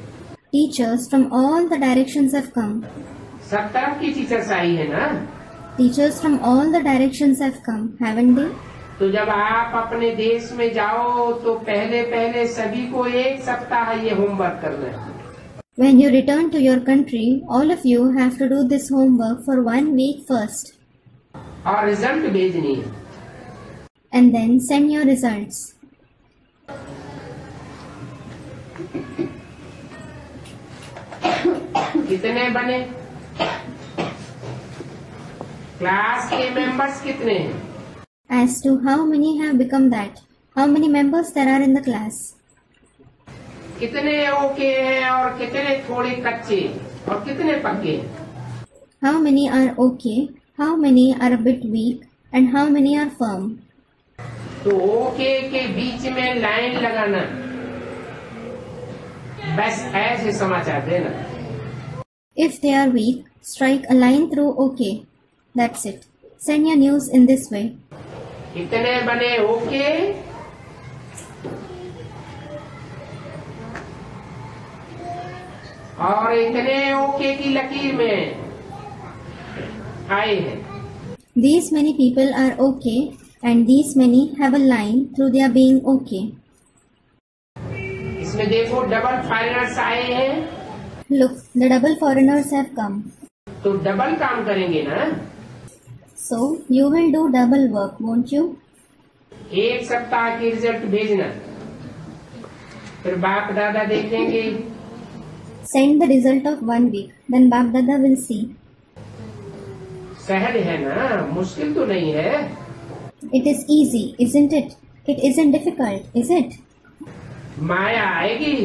Teachers from all the directions have come. सब तरफ की टीचर्स आई है ना। Teachers from all the directions have come, haven't they? तो जब आप अपने देश में जाओ तो पहले पहले सभी को एक सप्ताह ये होमवर्क करना है। When you return to your country, all of you have to do this homework for 1 week first. और रिजल्ट भेजनी है। And then send your results. कितने बने? क्लास के मेंबर्स कितने हैं? As to how many have become that, how many members there are in the class, कितने okay हैं और कितने थोड़े कच्चे और कितने पक्के हैं? how many are okay, how many are a bit weak, and how many are firm. तो ओके के बीच में लाइन लगाना, बस ऐसे समाचार देना। If they are weak, strike a line through okay. That's it. Send your news in this way. कितने बने ओके? और इतने ओके की लकीर में आए हैं। These many people are okay, and these many have a line through their being okay. इसमें देखो डबल फाइनर्स आए हैं। Look, the double foreigners have come. तो डबल काम करेंगे ना। So, you will do double work, won't you? एक सप्ताह की रिजल्ट भेजना, फिर बाप दादा देखेंगे। Send the result of 1 week, then Bap Dada will see. सहज है ना, मुश्किल तो नहीं है। It is easy, isn't it? It isn't difficult, is it? माया आएगी।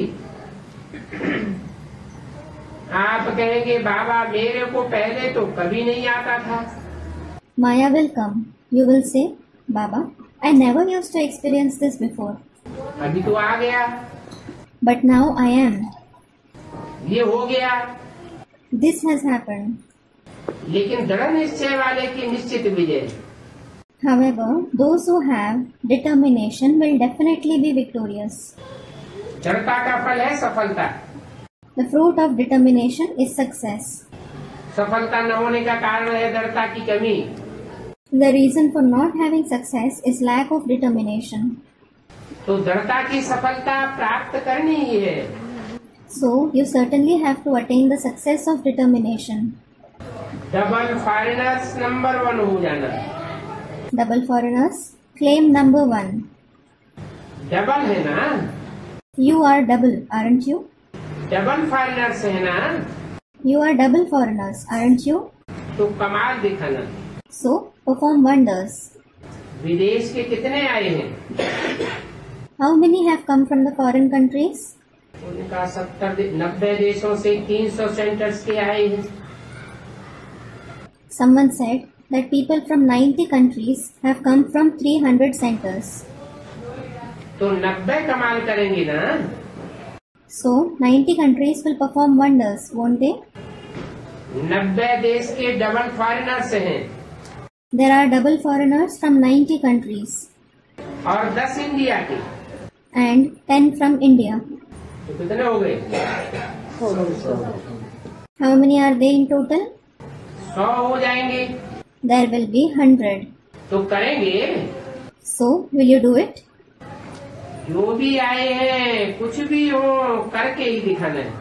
आप कहेंगे बाबा मेरे को पहले तो कभी नहीं आता था। Maya will come. You will say, Baba, I never used to experience this before. अभी तो आ गया, But now I am. ये हो गया। This has happened. लेकिन दृढ़ निश्चय वाले की निश्चित विजय। However, those who have determination will definitely be victorious. दृढ़ता का फल है सफलता। The fruit of determination is success. सफलता न होने का कारण है दृढ़ता की कमी। The reason for not having success is lack of determination. तो दृढ़ता की सफलता प्राप्त करनी ही है। So, you certainly have to attain the success of determination. Double foreigners number 1 हो जाना। Double foreigners, claim number 1. Double है ना, You are double, aren't you? Double foreigners है ना, You are double foreigners, aren't you? तो कमाल दिखाना। So, perform wonders. विदेश के कितने आए हैं? How many have come from the foreign countries? उनका 90 देशों से 300 सेंटर्स के आए हैं। Someone said that people from 90 countries have come from 300 centers. तो 90 कमाल करेंगे ना। So, 90 countries will perform wonders, won't they? 90 देश के डबल फॉरेनर्स हैं There are double foreigners from 90 countries और 10 इंडिया के, and 10 from India. तो कितने हो गए? How many are they in total? 100 हो जाएंगे। There will be 100. तो करेंगे। So, will you do it? जो भी आए हैं कुछ भी हो करके ही दिखाना है।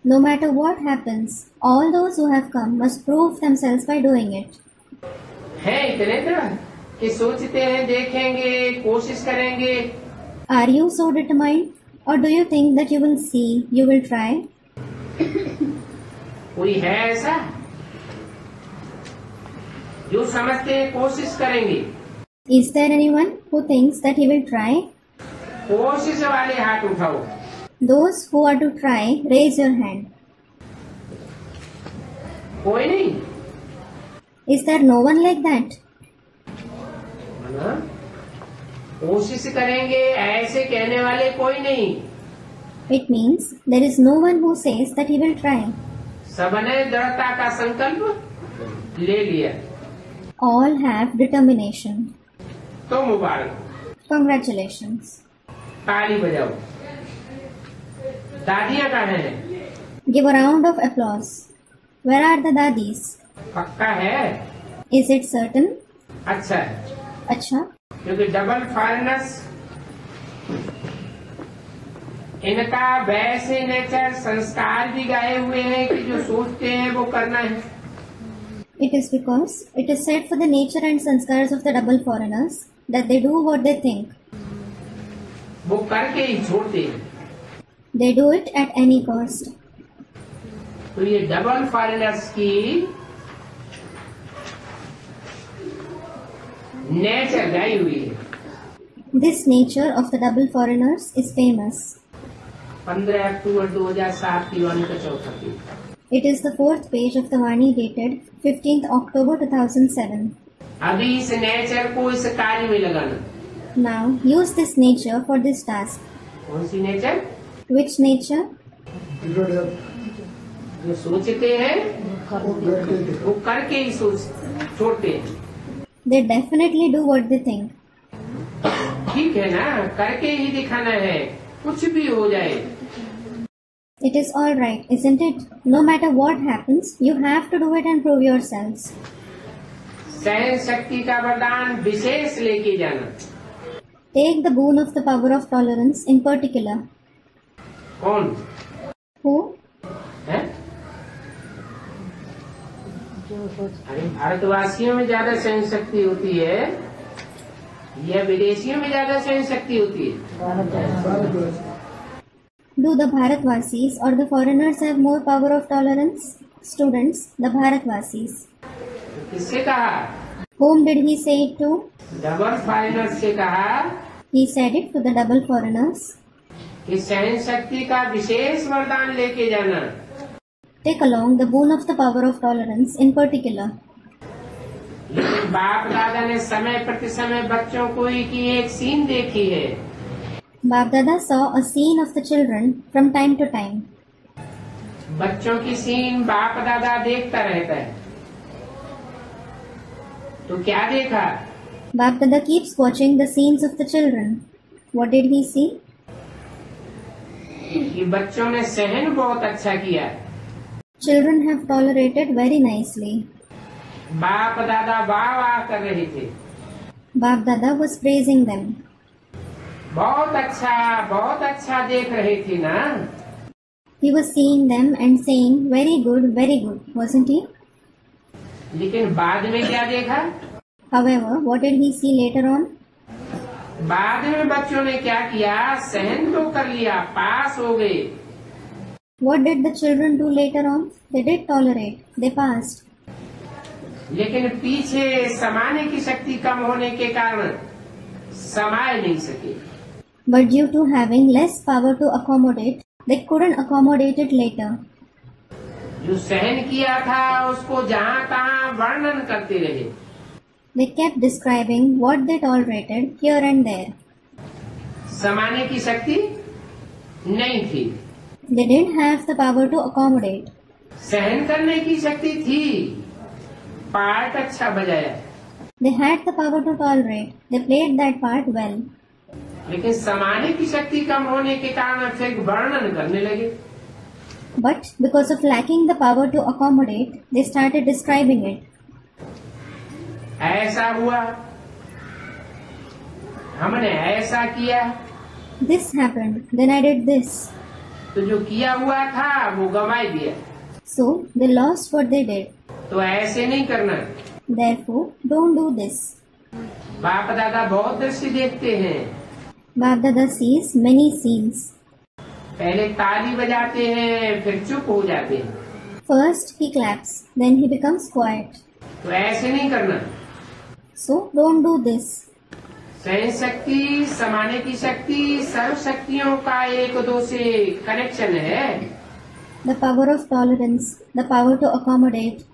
No matter what happens, all those who have come must prove themselves by doing it. है इतने तरह कि सोचते हैं देखेंगे कोशिश करेंगे। Are you so determined? Or do you think that you will see, you will try? कोई है ऐसा जो समझते हैं कोशिश करेंगे? Is there anyone who thinks that he will try? कोशिश वाले हाथ उठाओ। Those who are to try, raise your hand. कोई नहीं Is there no one like that? है ना? कोशिश करेंगे ऐसे कहने वाले कोई नहीं। It means there is no one who says that he will try. सबने दृढ़ता का संकल्प ले लिया। All have determination. तो मुबारक, Congratulations. ताली बजाओ। दादियां कहाँ हैं? Give a round of applause. Where are the dadis? पक्का है? Is it certain? अच्छा है, अच्छा, क्योंकि डबल फॉरेनर्स इनका वैसे नेचर संस्कार भी गाए हुए हैं कि जो सोचते हैं वो करना है। it is because it is said for the nature and sanskars of the double foreigners that they do what they think. वो करके ही छोड़ते हैं। They do it at any cost. तो ये डबल फॉरेनर्स की नेचर गाई हुई है। This nature of the double foreigners is famous. 15 अक्टूबर 2007 की वाणी का चौथा page. It is the fourth page of the Vani dated 15th October 2007. अभी इस नेचर को इस कार्य में लगाना। Now use this nature for this task. कौन सी नेचर? Which nature? जो सोचते हैं वो करके ही छोड़ते हैं। They definitely do what they think. ठीक है ना, करके ही दिखाना है, कुछ भी हो जाए। It is all right, isn't it? No matter what happens, you have to do it and prove yourselves. सहन शक्ति का वरदान विशेष लेके जाना। Take the boon of the power of tolerance in particular. कौन Who? है? जो सोच अरे भारतवासियों में ज्यादा सहन शक्ति होती है या विदेशियों में ज्यादा सहन शक्ति होती है? Do the Bharatvasis or the foreigners have more power of tolerance? Students, the Bharatvasis. किससे कहा? Whom did he say it to? Double foreigner से कहा He said it to the double foreigners. कि सहन शक्ति का विशेष वरदान लेके जाना। Take along the boon of the power of tolerance in particular. लेकिन बाप दादा ने समय प्रति समय बच्चों को की एक सीन देखी है। Bap Dada saw a scene of the children from time to time. बच्चों की सीन बाप दादा देखता रहता है। तो क्या देखा? Bap Dada keeps watching the scenes of the children. What did he see? कि बच्चों ने सहन बहुत अच्छा किया। Children have tolerated very nicely. बाप दादा वाह वाह कर रहे थे। Bap Dada was praising them. बहुत अच्छा देख रहे थे ना। He was seeing them and saying, very good, wasn't he? लेकिन बाद में क्या देखा? However, what did he see later on? बाद में बच्चों ने क्या किया? सहन तो कर लिया, पास हो गए। What did the children do later on? They did tolerate. They passed. लेकिन पीछे समाने की शक्ति कम होने के कारण समाये नहीं सके। But due to having less power to accommodate, they couldn't accommodate it later. जो सहन किया था उसको जहाँ तहाँ वर्णन करते रहे। They kept describing what they tolerated here and there. समाने की शक्ति नहीं थी। They didn't have the power to accommodate. सहन करने की शक्ति थी, पार्ट अच्छा बजाया। They had the power to tolerate. They played that part well. लेकिन समाने की शक्ति कम होने के कारण फिर वर्णन करने लगे। But because of lacking the power to accommodate, they started describing it. ऐसा हुआ, हमने ऐसा किया, This happened, then I did this. तो जो किया हुआ था वो गंवाई दिया। So they lost what they did. तो ऐसे नहीं करना। Therefore, don't do this. बाप दादा बहुत दृष्टि देखते हैं। Bap Dada sees many scenes. पहले ताली बजाते हैं, फिर चुप हो जाते हैं। First he claps, then he becomes quiet. तो ऐसे नहीं करना। So don't do this. सहन शक्ति, समाने की शक्ति, सर्व शक्तियों का एक दो से कनेक्शन है। The power of tolerance, the power to accommodate,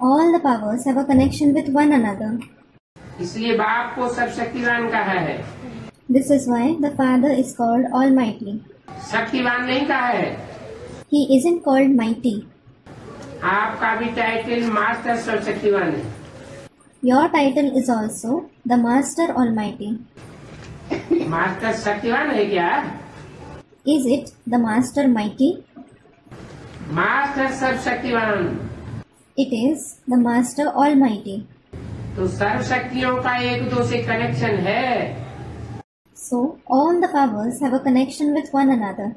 all the powers have a connection with one another. इसलिए बाप को सर्वशक्तिवान कहा है। This is why the Father is called Almighty. शक्तिवान नहीं कहा है। He isn't called mighty. आपका भी टाइटल मास्टर सर्वशक्तिवान है। Your title is also the Master Almighty. Master शक्तिवान है क्या? Is it the Master Mighty? Master सर्वशक्तिवान। It is the Master Almighty. तो सर्वशक्तियों का एक दो से कनेक्शन है। So all the powers have a connection with one another.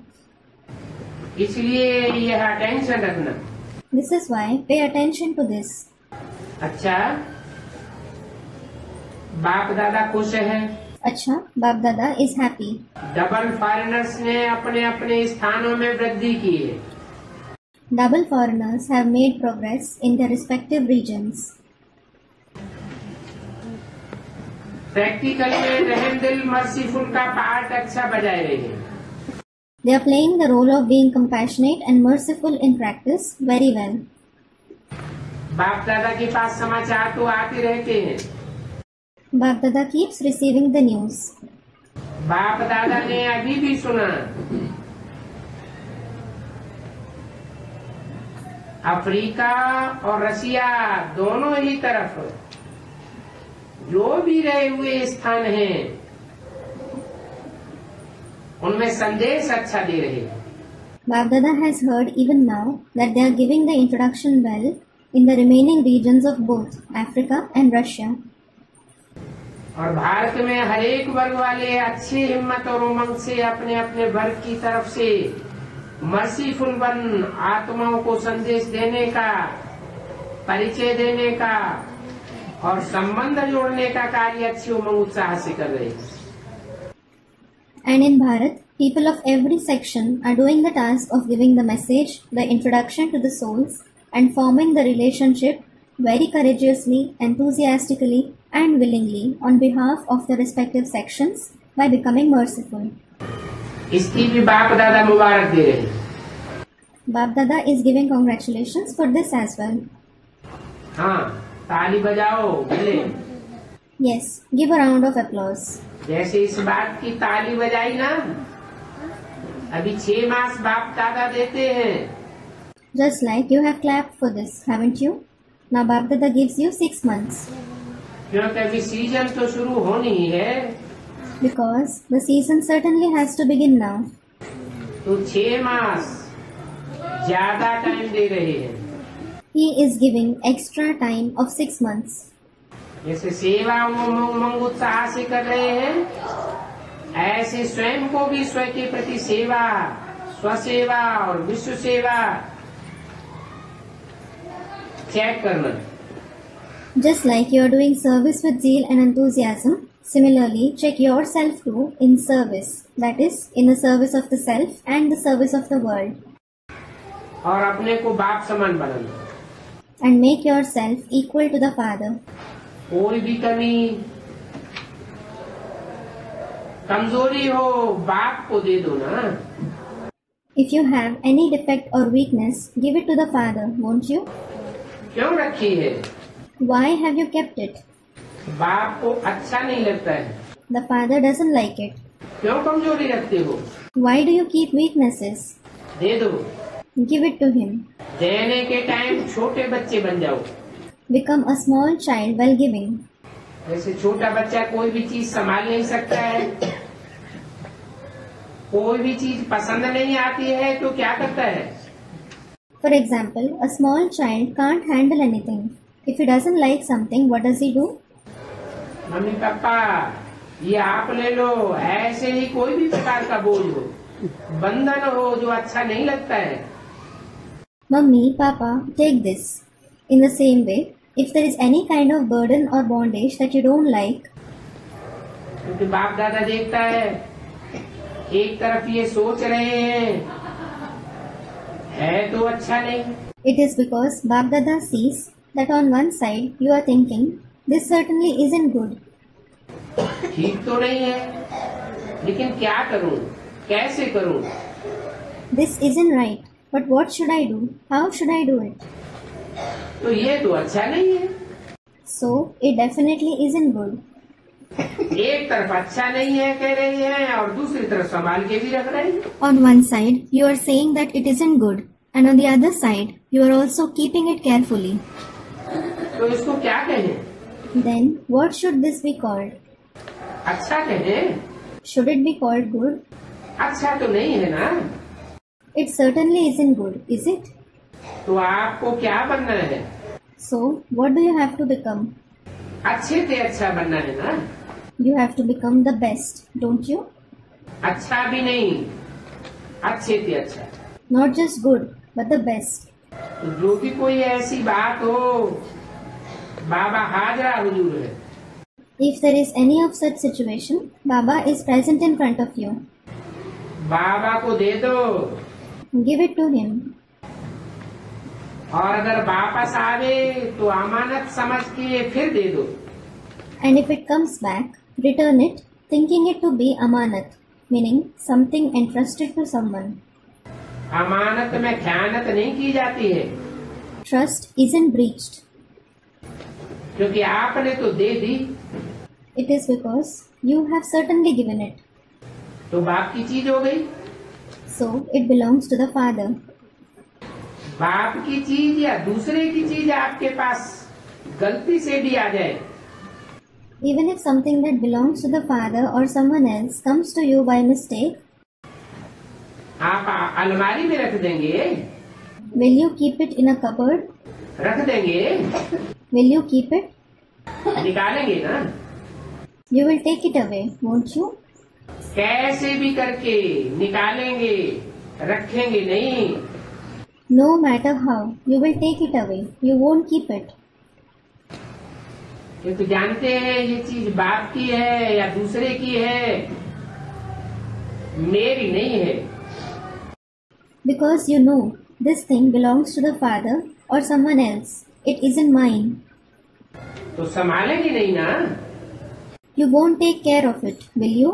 इसलिए यह अटेंशन रखना। This is why pay attention to this. अच्छा, बाप दादा खुश है। Acha, Bap Dada is happy. Double foreigners ने अपने अपने स्थानों में वृद्धि की है। Double foreigners have made progress in their respective regions. Practical में रहम दिल मर्सीफुल का पार्ट अच्छा बजाए रहे हैं। They are playing the role of being compassionate and merciful in practice very well. बाप दादा के पास समाचार तो आते रहते हैं। Bap Dada keeps receiving the news. बाप दादा ने अभी भी सुना, अफ्रीका और रशिया दोनों ही तरफ जो भी रहे हुए स्थान हैं, उनमें संदेश अच्छा दे रहे हैं। Bap Dada has heard even now that they are giving the introduction well in the remaining regions of both Africa and Russia. और भारत में हर एक वर्ग वाले अच्छी हिम्मत और उमंग से अपने अपने वर्ग की तरफ से मर्सीफुल बन आत्माओं को संदेश देने का, परिचय देने का और संबंध जोड़ने का कार्य अच्छी उमंग उत्साह से कर रहे हैं। And in Bharat, people of every section are doing the task of giving the message, the introduction to the souls, and forming the relationship very courageously, enthusiastically, and willingly on behalf of the respective sections by becoming merciful. इसकी भी बाप दादा मुबारक दे रहे हैं। Bap Dada is giving congratulations for this as well. हाँ, ताली बजाओ भले। Yes, give a round of applause. जैसे इस बात की ताली बजाई ना, अभी 6 मास बाप दादा देते हैं। Just like you have clapped for this, haven't you? Now Bap Dada gives you 6 months. क्योंकि अभी सीजन तो शुरू होनी ही है। Because the season certainly has to begin now. तो 6 मास ज्यादा टाइम दे रहे हैं। He is giving extra time of 6 months. जैसे सेवा उमंग उत्साह से कर रहे हैं, ऐसे स्वयं को भी स्वयं के प्रति सेवा, स्वसेवा और विश्व सेवा चेक करना। Just like you are doing service with zeal and enthusiasm, similarly check yourself too in service, that is, in the service of the self and the service of the world. और अपने को बाप समान बनाना। And make yourself equal to the Father. कोई भी कमी कमजोरी हो बाप को दे दो ना। If you have any defect or weakness, give it to the Father, won't you? क्यों रखी है? Why have you kept it? बाप को अच्छा नहीं लगता है। The Father doesn't like it. क्यों कमजोरी रखते हो? Why do you keep weaknesses? दे दो। Give it to Him. देने के टाइम छोटे बच्चे बन जाओ। Become a small child while giving. जैसे छोटा बच्चा कोई भी चीज संभाल नहीं सकता है, कोई भी चीज पसंद नहीं आती है तो क्या करता है? For example, a small child can't handle anything. If he doesn't like something, what does he do? Mummy papa ये आप ले लो। ऐसे ही कोई भी प्रकार का बोझ हो, बंधन हो जो अच्छा नहीं लगता है, Mummy, Papa, take this. In the same way, if there is any kind of burden or bondage that you don't like, क्योंकि बाप दादा देखता है एक तरफ ये सोच रहे हैं है तो अच्छा नहीं, it is because Bap Dada sees that on one side you are thinking, this certainly isn't good. ठीक तो नहीं है, लेकिन क्या करूं, कैसे करूं? This isn't right. But what should I do? How should I do it? तो ये तो अच्छा नहीं है। So, it definitely isn't good. एक तरफ अच्छा नहीं है कह रही है और दूसरी तरफ संभाल के भी रख रही है। On one side, you are saying that it isn't good, and on the other side, you are also keeping it carefully. तो इसको क्या कहें? Then, what should this be called? अच्छा कहें? Should it be called good? अच्छा तो नहीं है ना। It certainly isn't good, is it? तो आपको क्या बनना है? So, what do you have to become? अच्छे से अच्छा बनना है ना? You have to become the best, don't you? अच्छा भी नहीं, अच्छे से अच्छा। Not just good, but the best. तो जो भी कोई ऐसी बात हो, बाबा हाजरा हुजूर है। If there is any of such situation, Baba is present in front of you. बाबा को दे दो, Give it to him. और अगर वापस आवे तो अमानत समझ के फिर दे दो। And if it comes back, return it, thinking it to be amanat, meaning something entrusted to someone. अमानत में ख़यानत नहीं की जाती है, Trust isn't breached. क्योंकि आपने तो दे दी, It is because you have certainly given it. तो बाप की चीज हो गई। So it belongs to the Father. बाप की चीज या दूसरे की चीज आपके पास गलती से भी आ जाए, Even if something that belongs to the Father or someone else comes to you by mistake, आप अलमारी में रख देंगे, will you keep it in a cupboard? रख देंगे, Will you keep it? निकालेंगे ना? You will take it away, won't you? कैसे भी करके निकालेंगे, रखेंगे नहीं। No matter how, you will take it away. You won't keep it. ये तो जानते हैं ये चीज बाप की है या दूसरे की है, मेरी नहीं है। Because you know this thing belongs to the Father or someone else. It isn't mine. तो संभालेंगे नहीं ना, You won't take care of it, will you?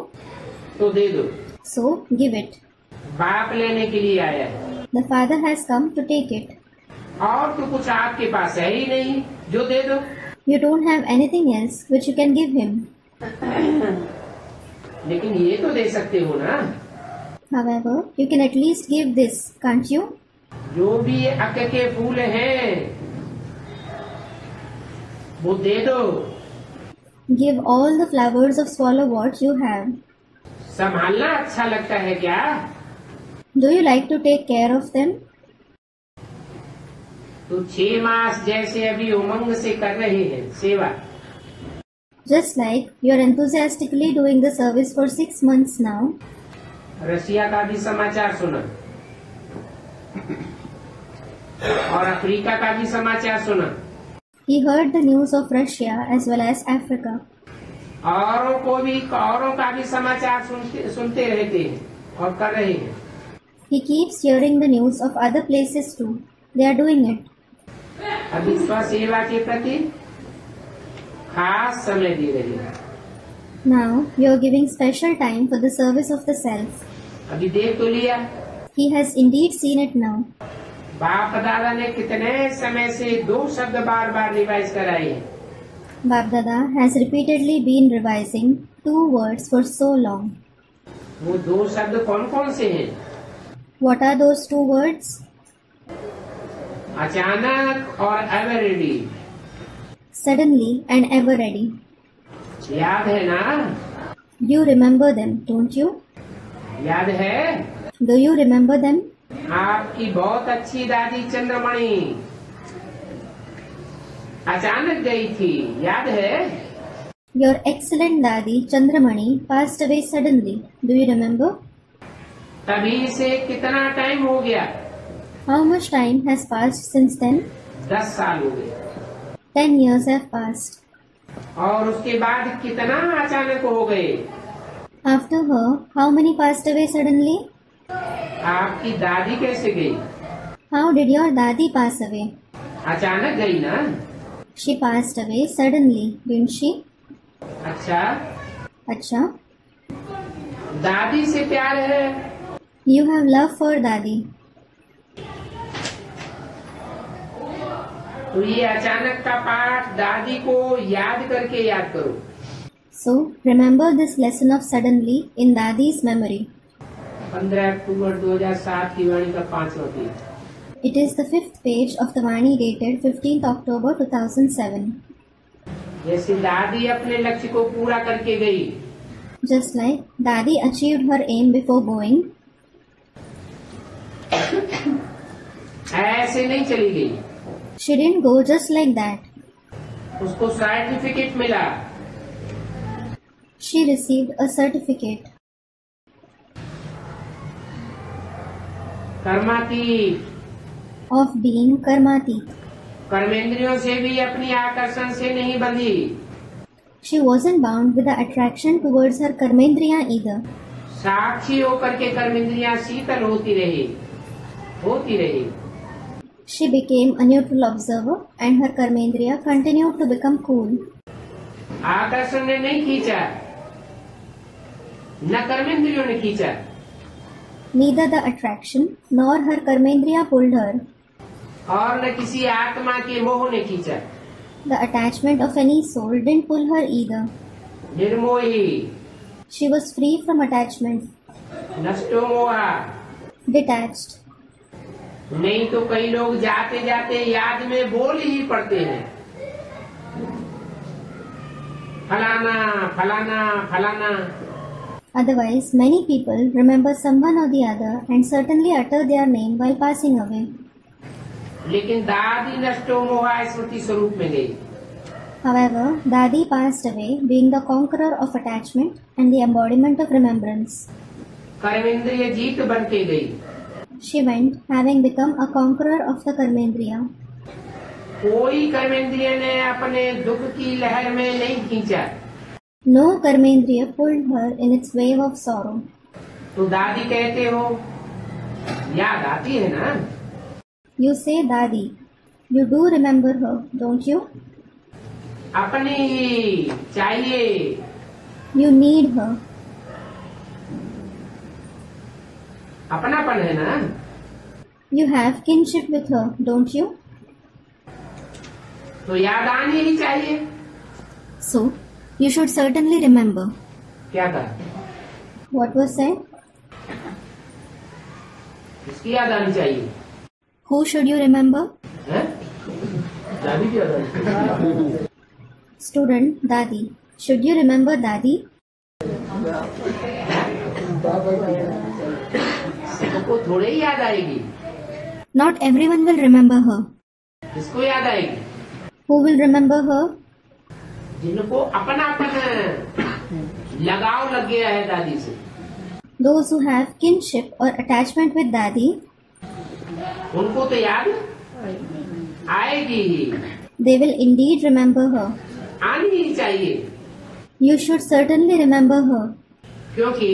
तो दे दो। So give it. बाप लेने के लिए आया है, The Father has come to take it. और तो कुछ आपके पास है ही नहीं जो दे दो। You don't have anything else which you can give him. लेकिन ये तो दे सकते हो ना, However, you can at least give this, can't you? जो भी ये अक के फूल हैं वो दे दो। Give all the flowers of swallowwort you have. संभालना अच्छा लगता है क्या? Do you like to take care of them? तो 6 मास जैसे अभी उमंग से कर रहे हैं सेवा, Just like you are enthusiastically doing the service for 6 months now, Russia का भी समाचार सुना और अफ्रीका का भी समाचार सुना, he heard the news of Russia as well as Africa. औरों का भी समाचार सुनते रहते हैं और कर रहे हैं। He keeps hearing the news of other places too. They are doing it. अभी स्वसेवा के प्रति खास समय दे रहे हैं। Now you are giving special time for the service of the self. अभी देख तो लिया, He has indeed seen it now. बाप दादा ने कितने समय से 2 शब्द बार बार रिवाइज कराए हैं। Bap Dada has repeatedly been revising 2 words for so long. वो 2 शब्द कौन कौन से हैं? What are those 2 words? अचानक और ever ready. Suddenly and ever ready. याद है ना? You remember them, don't you? याद है? Do you remember them? आपकी बहुत अच्छी दादी चंद्रमणि अचानक गई थी, याद है? Your excellent Dadi Chandramani passed away suddenly. Do you remember? तभी से कितना टाइम हो गया? How much time has passed since then? 10 साल हो गए। 10 years have passed. और उसके बाद कितना अचानक हो गए? After her, how many passed away suddenly? आपकी दादी कैसे गई? How did your Dadi pass away? अचानक गई ना? She passed away suddenly, didn't she? अच्छा, Acha, दादी से प्यार है, you have love for Dadi. तो ये अचानक का पाठ दादी को याद करके याद करो। So, remember this lesson of suddenly in Dadi's memory. 15 अक्टूबर 2007 की वाणी का 5वां page. It is the 5th page of the Vani dated 15th October 2007. जैसे दादी अपने लक्ष्य को पूरा करके गई, Just like Dadi achieved her aim before going, ऐसे नहीं चली गई, She didn't go just like that. उसको सर्टिफिकेट मिला। She received a certificate कर्मातीत, of being karmatit. कर्मेंद्रियों से भी अपनी आकर्षण से नहीं बंधी, She wasn't bound with the attraction towards her karmendriya either. साक्षी होकर के कर्मेंद्रियां शीतल होती रही। She became a neutral observer and her karmendriya continued to become cool. आकर्षण ने नहीं खींचा, न कर्मेंद्रियों ने खींचा, Neither the attraction nor her karmendriya pulled her. और न किसी आत्मा के मोह ने खींचा। The attachment of any soul didn't pull her either. Nirmohi, She was free from attachment, नष्टो मोहा। detached. नहीं तो कई लोग जाते जाते याद में बोल ही पड़ते हैं, फलाना फलाना फलाना। Otherwise, many people remember someone or the other and certainly utter their name while passing away. लेकिन दादी नष्टो मोहा स्मृति स्वरूप में गई। However, Dadi passed away being the conqueror of attachment and the embodiment of remembrance. कर्मेंद्रिय जीत बन के गई। She went having become a conqueror of the karmendriya. कोई कर्मेंद्रिय ने अपने दुख की लहर में नहीं खींचा। No karmendriya pulled her in its wave of sorrow. तो दादी कहते हो, याद आती है ना? You say Dadi. You do remember her, don't you? अपनी ही चाहिए, You need her. अपनापन है ना? You have kinship with her, don't you? तो याद आनी ही चाहिए। So, you should certainly remember. क्या कहा? What was said? इसकी याद आनी चाहिए। Who should you remember? हैं? दादी की याद आनी। Student, Dadi. Should you remember Dadi? सबको थोड़े ही याद आएगी। Not everyone will remember her. किसको याद आएगी? Who will remember her? जिनको अपनापन लगाव लग गया है दादी से। Those who have kinship or attachment with Dadi, उनको तो याद आएगी, they will indeed remember her. आनी ही चाहिए, You should certainly remember her. क्योंकि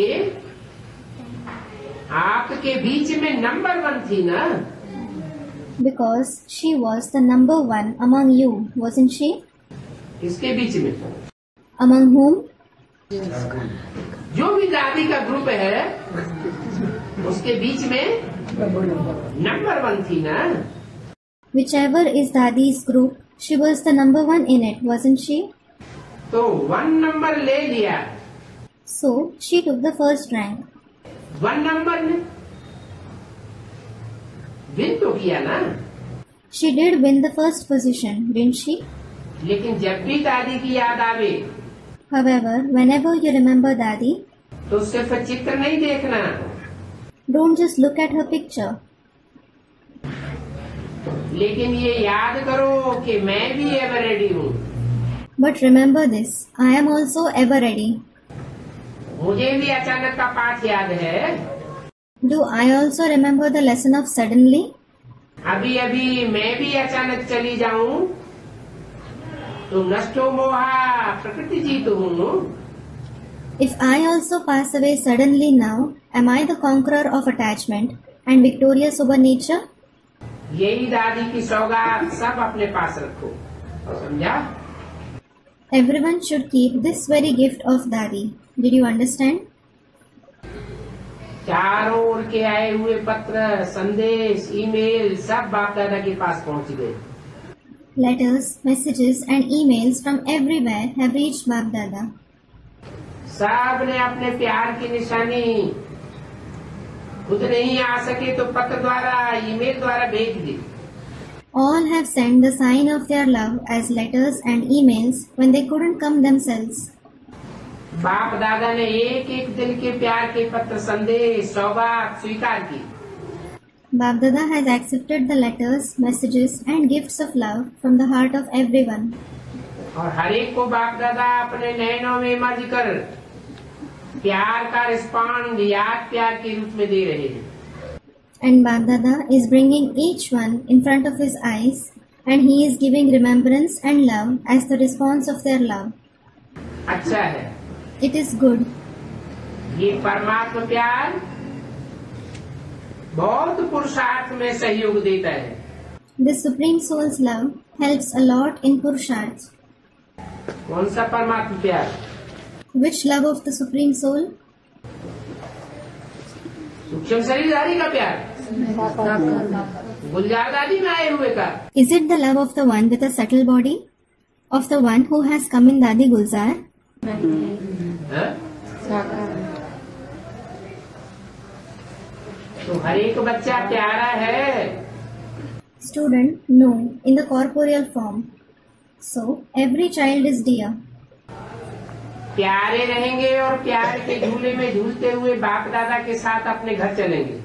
आपके बीच में नंबर 1 थी ना। Because she was the number one among you, wasn't she? इसके बीच में Among whom? जो भी दादी का ग्रुप है उसके बीच में नंबर 1 थी ना। Whichever is Dadi's group, she was the number one in it, wasn't she? तो 1 नंबर ले लिया। So, she took the first rank. 1 number ने विन तो किया ना। She did win the first position, didn't she? लेकिन जब भी दादी की याद आवे However, whenever you remember Dadi, तो सिर्फ चित्र नहीं देखना, don't just look at her picture, लेकिन ये याद करो कि मैं भी एवर रेडी हूँ। but remember this, I am also ever ready. मुझे भी अचानक का पाठ याद है। Do I also remember the lesson of suddenly? अभी अभी मैं भी अचानक चली जाऊं तो नष्टो मोहा प्रकृति जी तो हूँ। If I also pass away suddenly now, am I the conqueror of attachment and victorious over nature? यही दादी की सौगात सब अपने पास रखो, समझा? Everyone should keep this very gift of Dadi. Did you understand? चारों ओर के आए हुए पत्र, संदेश, ईमेल सब बाप दादा के पास पहुंच गए। Letters, messages and emails from everywhere have reached Bap Dada. सब ने अपने प्यार की निशानी खुद नहीं आ सके तो पत्र द्वारा, ईमेल द्वारा भेज दी। All have sent the sign of their love as letters and emails when they couldn't come themselves. बाप दादा ने एक एक दिल के प्यार के पत्र, संदेश, सौगात स्वीकार की। Bap Dada has accepted the letters, messages and gifts of love from the heart of everyone. और हर एक को बाप दादा अपने नयनों में मर्ज कर प्यार का रिस्पॉन्ड याद प्यार के रूप में दे रहे हैं. And Bap Dada is bringing each one in front of his eyes and he is giving remembrance and love as the response of their love. अच्छा है. It is good. ये परमात्मा प्यार बहुत पुरुषार्थ में सहयोग देता है. This Supreme Soul's love helps a lot in Purusharth. कौन सा परमात्मा प्यार? Which love of the Supreme Soul? सूक्ष्म शरीरधारी का प्यार, गुलजार दादी में आए हुए का. Is it the love of the one with a subtle body? Of the one who has come in Dadi Gulzar? हाँ? तो हर एक बच्चा प्यारा है. Student, no, in the corporeal form. So, every child is dear. प्यारे रहेंगे और प्यार के झूले में झूलते हुए बाप दादा के साथ अपने घर चलेंगे.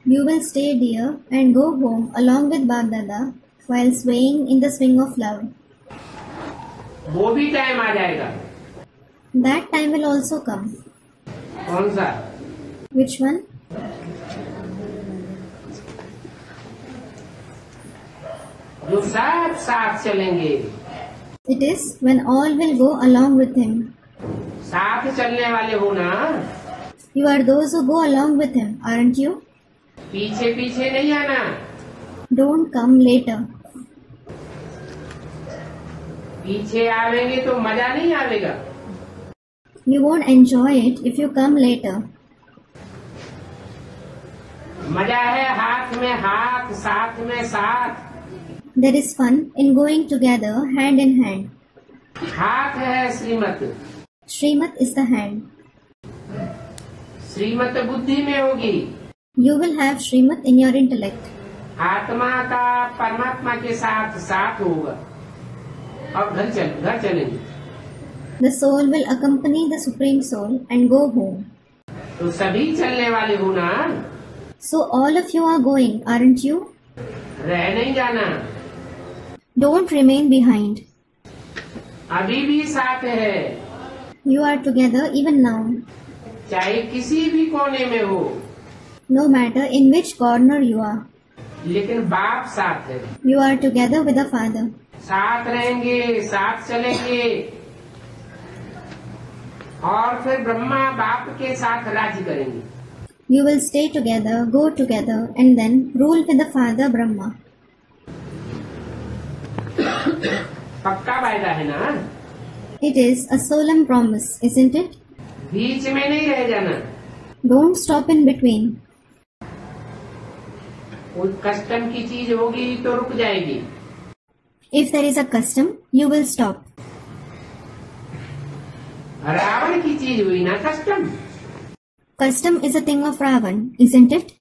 You will stay dear and go home along with Bap Dada while swaying in the swing of love. वो भी टाइम आ जाएगा. That time will also come. कौन सा? Which one? जो सब साथ चलेंगे. It is when all will go along with him. साथ चलने वाले हो ना. You are those who go along with him, aren't you? पीछे पीछे नहीं आना. Don't come later. पीछे आवेंगे तो मजा नहीं आवेगा. You won't enjoy it if you come later. मजा है हाथ में हाथ, साथ में साथ. There is fun in going together hand in hand. हाथ है श्रीमत. Srimat is the hand. श्रीमत बुद्धि में होगी. You will have Srimat in your intellect. आत्मा का परमात्मा के साथ साथ होगा. अब घर चलेंगे. The soul will accompany the Supreme Soul and go home. तो सभी चलने वाले हो ना. So all of you are going, aren't you? रह नहीं जाना. Don't remain behind. अभी भी साथ है. You are together even now. चाहे किसी भी कोने में हो. No matter in which corner you are. लेकिन बाप साथ है. You are together with the Father. साथ रहेंगे, साथ चलेंगे. और फिर ब्रह्मा बाप के साथ राज्य करेंगे. You will stay together, go together and then rule with the Father Brahma. पक्का वायदा है ना. It is a solemn promise, isn't it? बीच में नहीं रह जाना. Don't stop in between. कोई कस्टम की चीज होगी तो रुक जाएगी. If there is a custom, you will stop. Ravan की चीज हुई ना custom. Custom is a thing of Ravan, isn't it?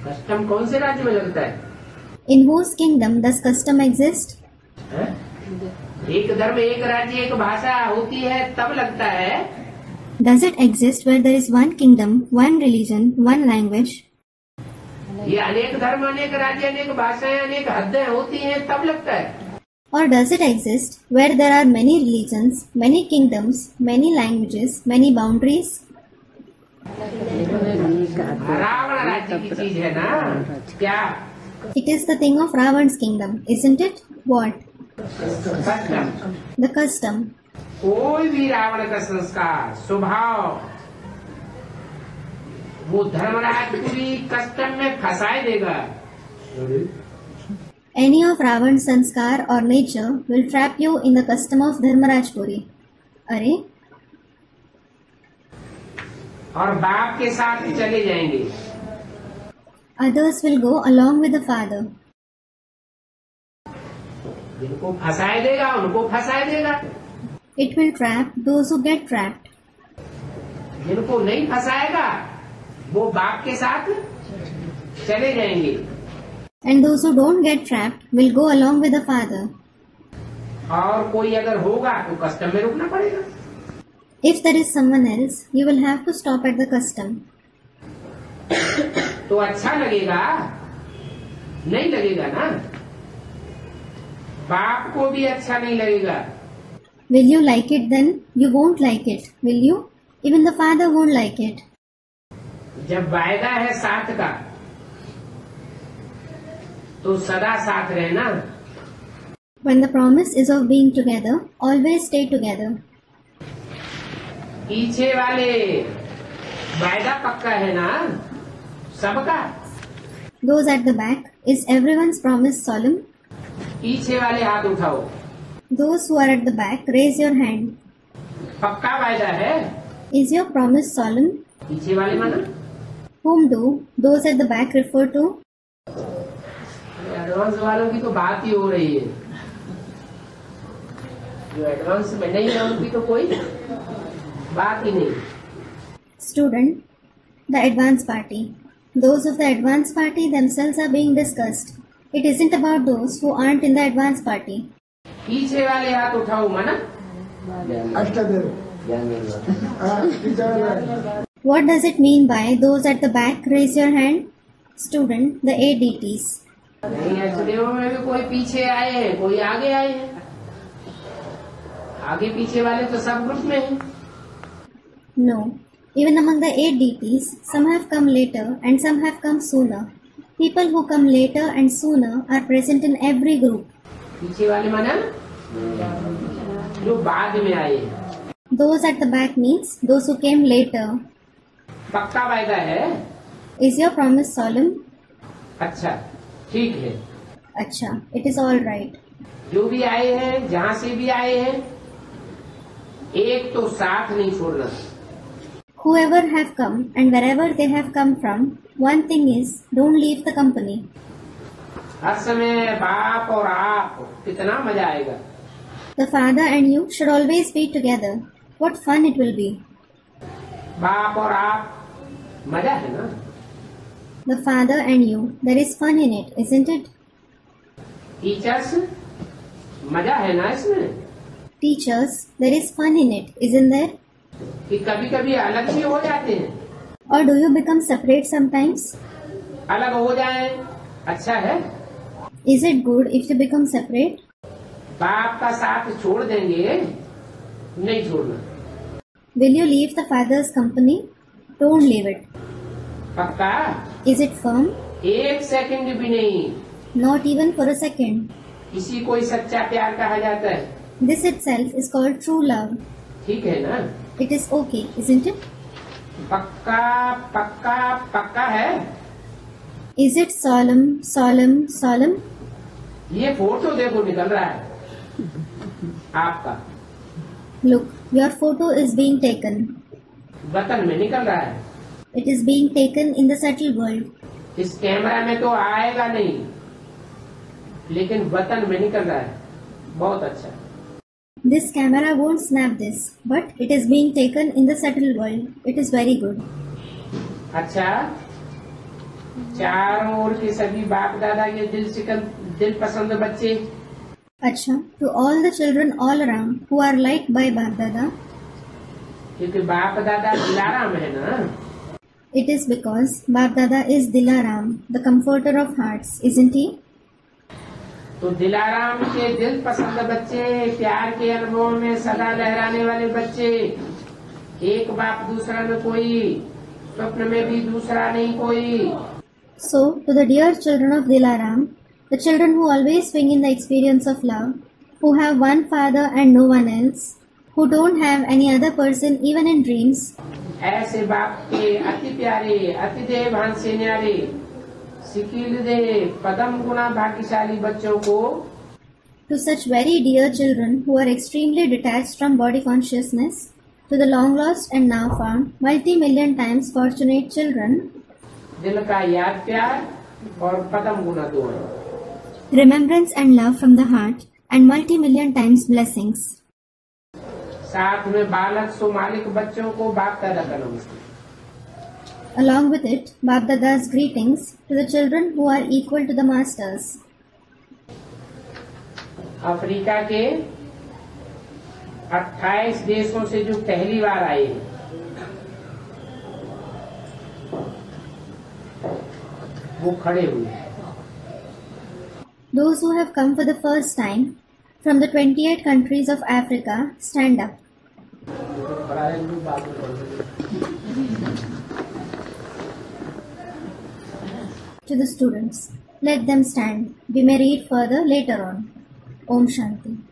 Custom कौन से राज्य में लगता है? In whose kingdom does custom exist? एक धर्म, एक राज्य, एक भाषा होती है तब लगता है. Does it exist where there is one kingdom, one religion, one language? ये अनेक धर्म, अनेक राज्य, अनेक भाषाएं, अनेक हदें होती हैं तब लगता है. Or does it exist where there are many religions, many kingdoms, many languages, many boundaries? Ravan राज्य की चीज है ना. क्या? It is the thing of Ravan's kingdom, isn't it? What? Custom. The custom. कोई भी रावण का संस्कार, स्वभाव वो धर्मराज पूरी कस्टम में फंसाए देगा. Any of Ravan's sanskar or nature will trap you in the custom of Dharmarajpuri. अरे? और बाप के साथ चले जाएंगे. Others will go along with the Father. जिनको फंसाए देगा उनको फंसाए देगा. It will trap those who get trapped. जिनको नहीं फंसाएगा वो बाप के साथ चले जाएंगे. And those who don't get trapped will go along with the Father. और कोई अगर होगा तो कस्टम में रुकना पड़ेगा. If there is someone else, you will have to stop at the custom. तो अच्छा लगेगा? नहीं लगेगा ना। बाप को भी अच्छा नहीं लगेगा। Will you like it then? You won't like it, will you? Even the father won't like it. जब वायदा है साथ का तो सदा साथ रहना। When the promise is of being together, always stay together. पीछे वाले वायदा पक्का है ना सबका? Those at the back, is everyone's promise solemn? पीछे वाले हाथ उठाओ। Those who are at the back, raise your hand. पक्का वायदा है? Is your promise solemn? पीछे वाले माना? Whom do those at the back refer to? Advance वालों की तो बात ही हो रही है। जो एडवांस में नहीं है उनकी तो कोई बात ही नहीं। Student, the advance party. Those of the advance party themselves are being discussed. It isn't about those who aren't in the advance party. पीछे वाले हाथ उठाओ माना? What does it mean by those at the back, raise your hand? Student, the ADTs. नहीं, SDO में भी कोई पीछे आए हैं, कोई आगे आए हैं। आगे पीछे वाले तो सब ग्रुप में हैं। No. Even among the 8 DTs, some have come later and some have come sooner. People who come later and sooner are present in every group. पीछे वाले माना? जो बाद में आए। Those at the back means those who came later. पक्का वायदा है? Is your promise solemn? अच्छा, ठीक है। Acha, it is all right. जो भी आए हैं, जहाँ से भी आए हैं, एक तो साथ नहीं छोड़ना। Whoever have come and wherever they have come from, one thing is, don't leave the company. हर समय बाप और आप, कितना मजा आएगा। The father and you should always be together. What fun it will be. बाप और आप, मजा है ना? The father and you, there is fun in it, isn't it? Teachers, मजा है ना इसमें? Teachers, there is fun in it, isn't there? कि कभी कभी अलग भी हो जाते हैं। Or do you become separate sometimes? अलग हो जाए, अच्छा है। Is it good if you become separate? बाप का साथ छोड़ देंगे, नहीं छोड़ना। Will you leave the father's company? Don't leave it. पक्का? Is it firm? एक सेकंड भी नहीं। Not even for a second. इसी को ही सच्चा प्यार कहा जाता है। This itself is called true love. ठीक है ना? It is okay, isn't it? पक्का पक्का पक्का है। Is it solemn, solemn, solemn? ये फोटो देखो निकल रहा है आपका। Look, your photo is being taken. वतन में निकल रहा है। It is being taken in the subtle world. इस कैमरा में तो आएगा नहीं, लेकिन वतन में निकल रहा है। बहुत अच्छा। This camera won't snap this, but it is being taken in the subtle world. It is very good. अच्छा, चारों ओर के सभी बाप दादा के दिल पसंद बच्चे। Acha, to all the children all around who are liked by Bap Dada, क्योंकि बाप दादा दिलाराम है ना। it is because Bap Dada is Dilaram, the comforter of hearts, isn't he? तो दिलाराम के दिल पसंद बच्चे, प्यार के अनुभव में सदा लहराने वाले बच्चे, एक बाप दूसरा न कोई, स्वप्न में भी दूसरा नहीं कोई। So, to the dear children of Dilaram, the children who always swing in the experience of love, who have one father and no one else, who don't have any other person even in dreams, ऐसे बाप के अति प्यारे, अति देवभान से न्यारे, सिकील दे पदम गुना भाग्यशाली बच्चों को, to such very dear children who are extremely detached from body consciousness, to the long lost and now found multi-million times fortunate children, दिल का याद प्यार और पदम गुना दोनों, remembrance and love from the heart and multi-million times blessings. साथ में बालक सो मालिक बच्चों को बाप दादा का नमस्ते। Along with it, Bap Dada's greetings to the children who are equal to the masters. Africa के 28 देशों से जो पहली बार आए, वो खड़े हुए। Those who have come for the first time from the 28 countries of Africa, stand up. To the students, let them stand. We may read further later on. Om Shanti.